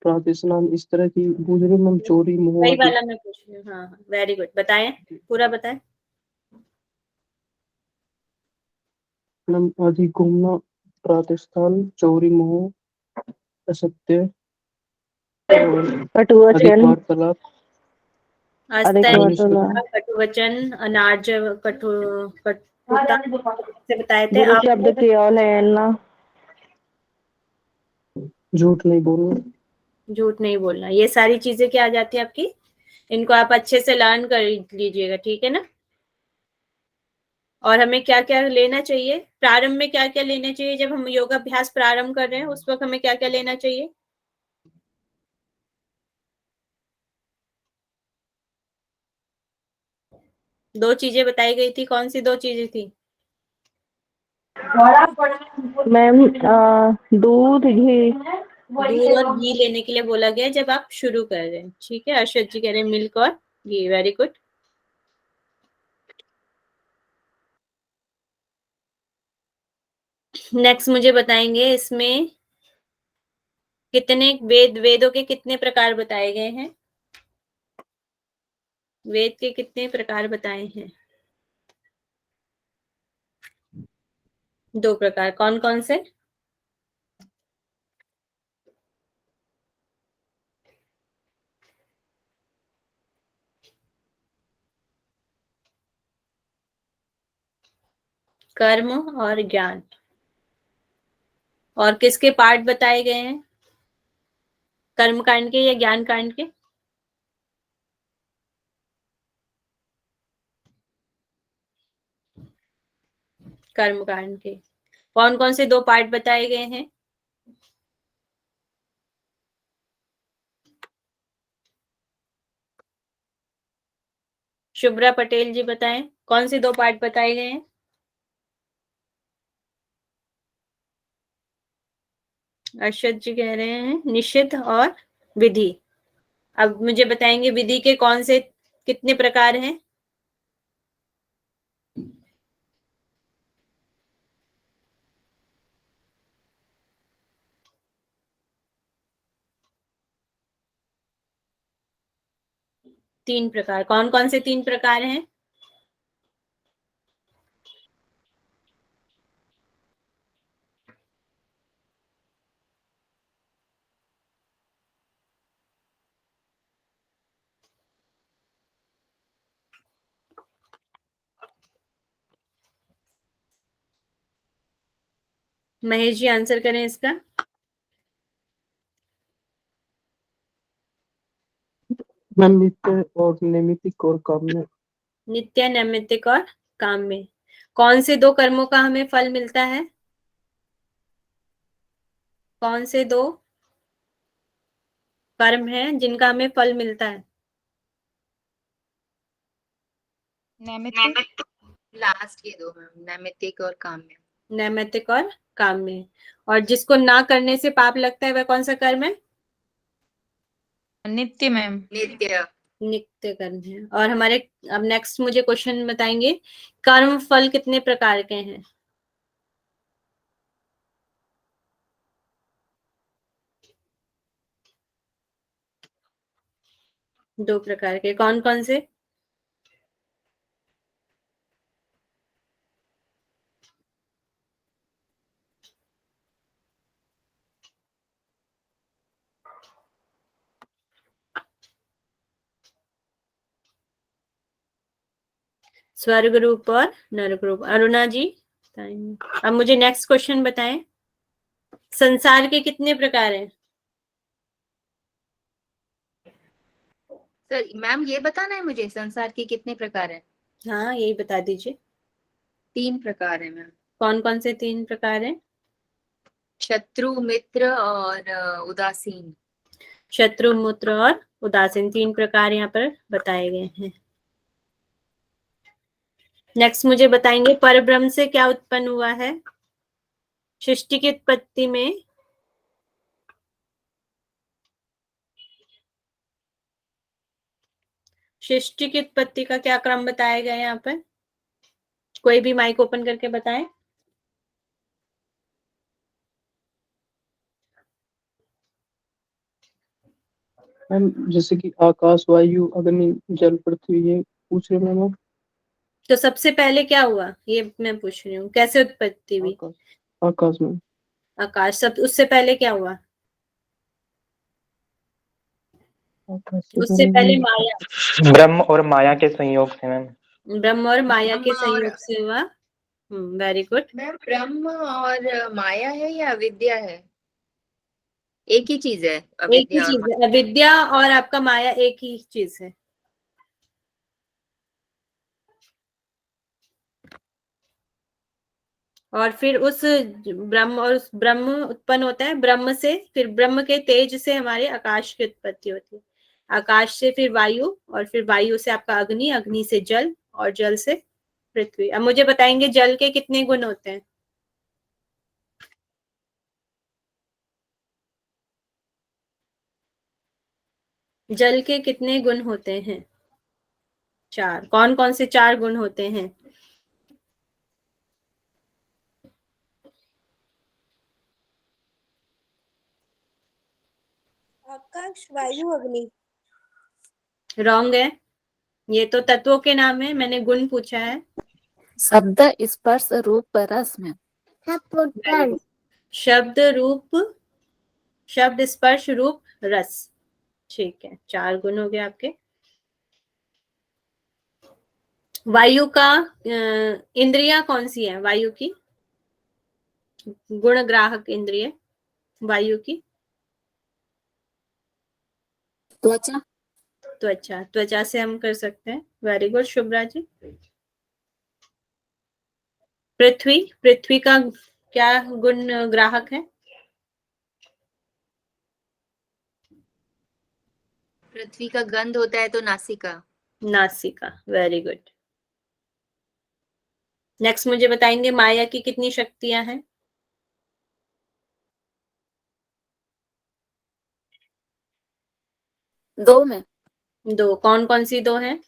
प्रातः इस तरह की पूछ रहे मैम, चोरी मोह वही आदि। वाला मैं पूछ रही हूँ। हाँ हाँ, वेरी गुड, बताएं, पूरा बताएं। मैम अधिक घूमना, प्रातः चोरी मोह, असत्य और अधिक कटुवचन, वार्तालाप, अधिक अस्त्य, वार्तालाप, कटुवचन, अनार्ज, कटुता से बताए थे गुरु आप। शब्द की अवहेलना, झूठ नहीं बोलना। झूठ नहीं बोलना, ये सारी चीजें क्या आ जाती है आपकी? इनको आप अच्छे से लर्न कर लीजिएगा, ठीक है ना। और हमें क्या क्या लेना चाहिए प्रारंभ में, क्या क्या लेना चाहिए जब हम योगाभ्यास प्रारंभ कर रहे हैं, उस वक्त हमें क्या क्या लेना चाहिए? दो चीजें बताई गई थी, कौन सी दो चीजें थी? मैम दूध, घी। दूध और घी लेने के लिए बोला गया जब आप शुरू कर रहे हैं, ठीक है। अर्षद जी कह रहे हैं मिल्क और घी, वेरी गुड। नेक्स्ट मुझे बताएंगे इसमें कितने वेदों के कितने प्रकार बताए गए हैं? वेद के कितने प्रकार बताए हैं? 2 प्रकार, कौन कौन से? कर्म और ज्ञान। और किसके पार्ट बताए गए हैं? कर्म कांड के या ज्ञान कांड के? कर्म कांड के। कौन कौन से 2 पार्ट बताए गए हैं? शुभ्रा पटेल जी बताएं, कौन से 2 पार्ट बताए गए हैं? अर्षद जी कह रहे हैं निषिद्ध और विधि। अब मुझे बताएंगे विधि के कौन से कितने प्रकार हैं? तीन प्रकार, कौन कौन से 3 प्रकार हैं? महेश जी आंसर करें इसका। मैम नित्य और नैमित्तिक और काम्य। नित्य, नैमित्तिक और काम्य। कौन से 2 कर्मों का हमें फल मिलता है? कौन से 2 कर्म हैं जिनका हमें फल मिलता है? नैमित्तिक। लास्ट के दो मैम, नैमित्तिक और काम्य। नैमित्तिक और काम्य। और जिसको ना करने से पाप लगता है वह कौन सा कर्म है? नित्य मैम। नित्य। नित्य कर्म है। और हमारे अब नेक्स्ट मुझे क्वेश्चन बताएंगे कर्म फल कितने प्रकार के हैं? 2 प्रकार के, कौन कौन से? स्वर्ग रूप और नरक रूप। अरुणा जी, अब मुझे नेक्स्ट क्वेश्चन बताएं संसार के कितने प्रकार हैं? तो मैम ये बताना है मुझे संसार के कितने प्रकार हैं? हाँ, यही बता दीजिए। 3 प्रकार है मैम। कौन कौन से 3 प्रकार हैं? शत्रु, मित्र और उदासीन। शत्रु, मित्र और उदासीन 3 प्रकार यहाँ पर बताए गए हैं। नेक्स्ट मुझे बताएंगे परब्रह्म से क्या उत्पन्न हुआ है? सृष्टि की उत्पत्ति में सृष्टि की उत्पत्ति का क्या क्रम बताया गया है यहाँ पर? कोई भी माइक ओपन करके बताएं। मैम जैसे कि आकाश, वायु, अग्नि, जल, पृथ्वी, ये पूछ रहे मैम आप? तो सबसे पहले क्या हुआ ये मैं पूछ रही हूँ, कैसे उत्पत्ति हुई? आकाश, आकाश में। आकाश। सब उससे पहले क्या हुआ? आकाश उससे पहले माया। ब्रह्म और माया के संयोग से मैम। ब्रह्म और माया के ब्रह्म और- संयोग से हुआ। Very good. मैम ब्रह्म और माया है या अविद्या है? एक ही चीज है एक ही अविद्या और चीज है, अविद्या और आपका माया एक ही चीज है। और फिर उस ब्रह्म और उस ब्रह्म उत्पन्न होता है, ब्रह्म से फिर ब्रह्म के तेज से हमारे आकाश की उत्पत्ति होती है, आकाश से फिर वायु और फिर वायु से आपका अग्नि, अग्नि से जल और जल से पृथ्वी। अब मुझे बताएंगे जल के कितने गुण होते हैं? जल के कितने गुण होते हैं? 4। कौन कौन से 4 गुण होते हैं? आकाश, वायु, अग्नि। रॉन्ग है, ये तो तत्वों के नाम है, मैंने गुण पूछा है। शब्द, स्पर्श, रूप, रस में। शब्द, रूप, शब्द, स्पर्श, रूप, रस। ठीक है, 4 गुण हो गए आपके। वायु का इंद्रिया कौन सी है? वायु की गुण ग्राहक इंद्रिय वायु की? त्वचा। त्वचा। त्वचा से हम कर सकते हैं। Very good Shubhra ji. पृथ्वी, पृथ्वी का क्या गुण ग्राहक है? पृथ्वी का गंध होता है तो नासिका। नासिका। Very good. नेक्स्ट मुझे बताएंगे माया की कितनी शक्तियां हैं? 2 में। 2। कौन कौन सी 2 हैं?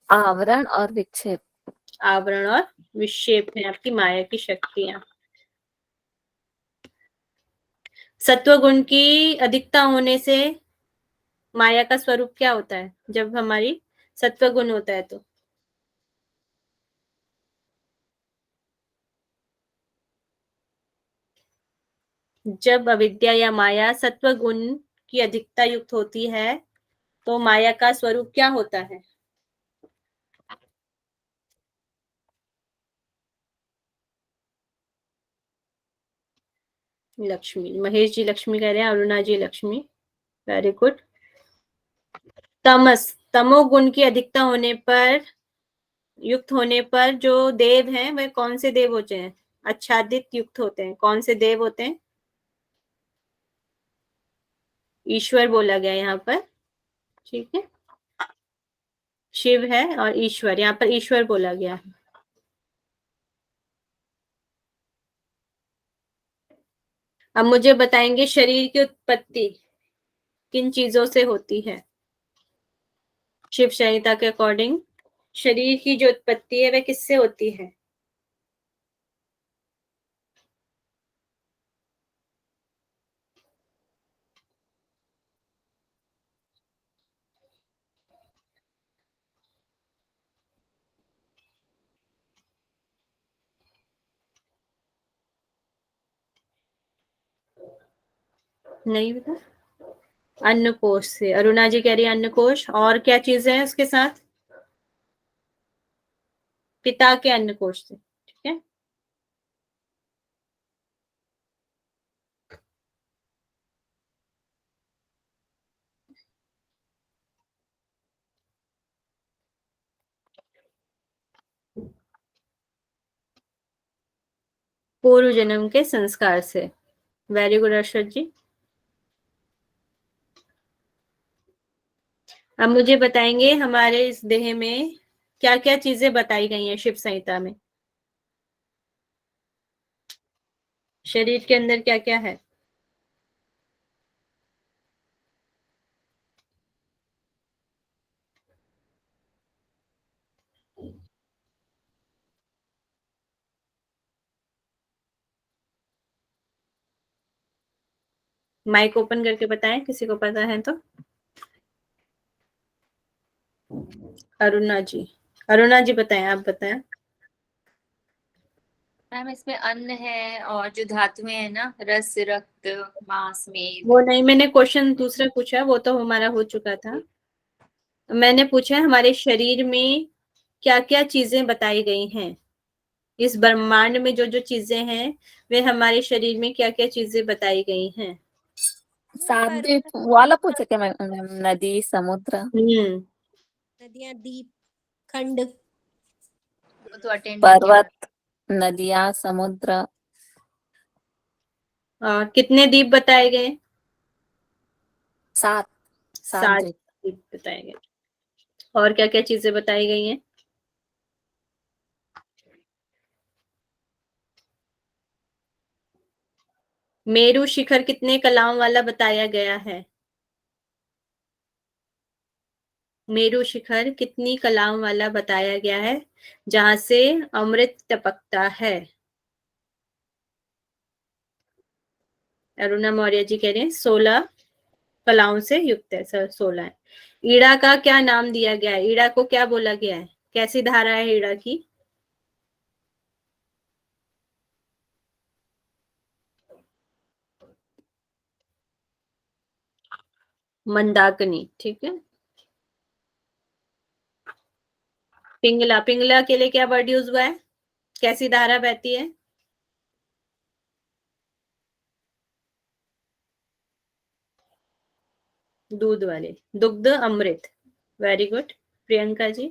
आवरण और विक्षेप। आवरण और विक्षेप है आपकी माया की शक्तियां। सत्व गुण की अधिकता होने से माया का स्वरूप क्या होता है? जब हमारी सत्व गुण होता है तो जब अविद्या या माया सत्व गुण की अधिकता युक्त होती है तो माया का स्वरूप क्या होता है? लक्ष्मी। महेश जी लक्ष्मी कह रहे हैं, अरुणा जी लक्ष्मी। Very good. तमस, तमोगुण की अधिकता होने पर युक्त होने पर जो देव हैं वह कौन से देव होते हैं? आच्छादित युक्त होते हैं। कौन से देव होते हैं? ईश्वर बोला गया यहाँ पर। ठीक है, शिव है और ईश्वर, यहाँ पर ईश्वर बोला गया है। अब मुझे बताएंगे शरीर की उत्पत्ति किन चीजों से होती है? शिव संहिता के अकॉर्डिंग शरीर की जो उत्पत्ति है वह किससे होती है? नहीं पता। अन्नकोश से। अरुणा जी कह रही है अन्नकोश। और क्या चीजें हैं उसके साथ? पिता के अन्नकोश से। ठीक है, पूर्व जन्म के संस्कार से। वेरी गुड अर्षद जी। अब मुझे बताएंगे हमारे इस देह में क्या क्या चीजें बताई गई हैं शिव संहिता में। शरीर के अंदर क्या क्या है? माइक ओपन करके बताएं, किसी को पता है तो। अरुणा जी, अरुणा जी बताएं, आप बताएं। मैम इसमें अन्न है और जो धातुएं है ना, रस, रक्त, मांस, मेद। वो नहीं, मैंने क्वेश्चन दूसरा पूछा, वो तो हमारा हो चुका था। मैंने पूछा हमारे शरीर में क्या क्या चीजें बताई गई हैं, इस ब्रह्मांड में जो जो चीजें हैं वे हमारे शरीर में क्या क्या चीजें बताई गई हैं। सात वाला पूछे क्या मैम? नदी, समुद्र, नदियां, द्वीप, खंड। वो तो अटेंड नहीं किया। पर्वत, नदियां, समुद्र। कितने द्वीप बताए गए? 7 7 द्वीप। द्वीप बताए गए। और क्या क्या चीजें बताई गई हैं? मेरू शिखर कितने कलाओं वाला बताया गया है? मेरू शिखर कितनी कलाओं वाला बताया गया है जहां से अमृत टपकता है? अरुणा मौर्य जी कह रहे हैं 16 कलाओं से युक्त है सर, 16 है। ईड़ा का क्या नाम दिया गया है? ईड़ा को क्या बोला गया है? कैसी धारा है ईड़ा की? मंदाकिनी, ठीक है। पिंगला, पिंगला के लिए क्या वर्ड यूज हुआ है? कैसी धारा बहती है? दूध वाले, दुग्ध अमृत। Very good. प्रियंका जी।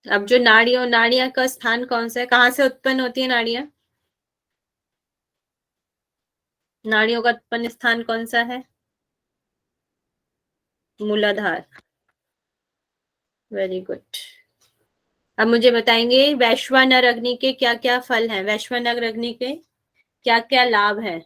अब जो नाड़ियों, नाड़ियां का स्थान कौन सा है? कहाँ से उत्पन्न होती है नाड़ियां? नाड़ियों का उत्पन्न स्थान कौन सा है? मूलाधार। Very good. अब मुझे बताएंगे वैश्वानर अग्नि के क्या क्या फल हैं? वैश्वानर अग्नि के क्या क्या लाभ है?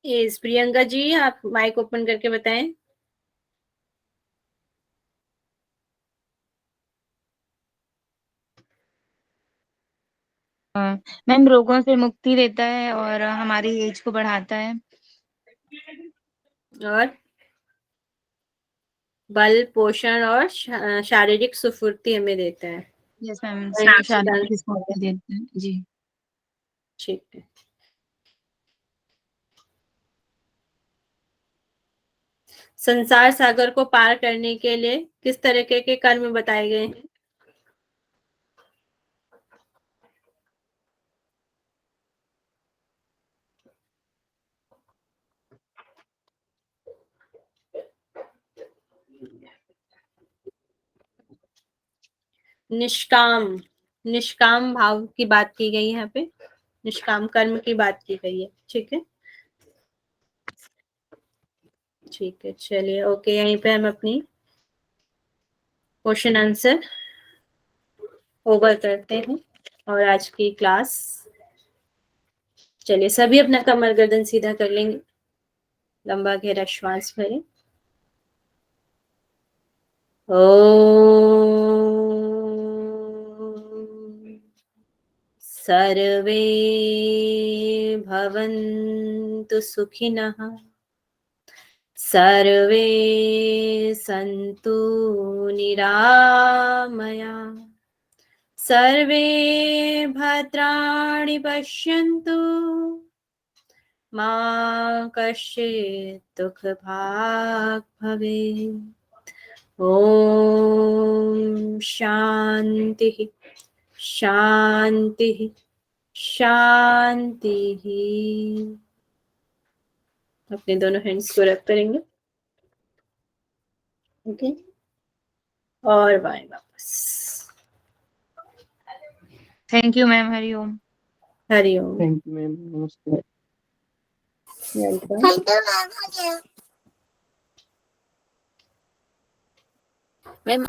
इस प्रियंका जी, आप माइक ओपन करके बताएं। मैम रोगों से मुक्ति देता है और हमारी एज को बढ़ाता है। और बल, पोषण और शारीरिक सुफुर्ती हमें देता है। यस मैम, शारीरिक शारीरिक स्फूर्ति देता है जी। ठीक है। संसार सागर को पार करने के लिए किस तरीके के कर्म बताए गए हैं? निष्काम, निष्काम भाव की बात की गई है यहाँ पे, निष्काम कर्म की बात की गई है। ठीक है, ठीक है, चलिए ओके, यहीं पे हम अपनी क्वेश्चन आंसर ओवर करते हैं और आज की क्लास, चलिए सभी अपना कमर गर्दन सीधा कर लेंगे, लंबा गहरा श्वास भरें। ओम सर्वे भवन्तु सुखिनः, सर्वे सन्तु निरामया, सर्वे भद्राणि पश्यन्तु, मा कश्चित् दुःखभाग् भवेत्। ॐ शान्तिः शान्तिः शान्तिः। अपने दोनों हैंड्स को रब करेंगे, ओके, और बाएं वापस। Thank you ma'am. Hariom. Hariom. Thank you ma'am, नमस्ते वेलकम। मैम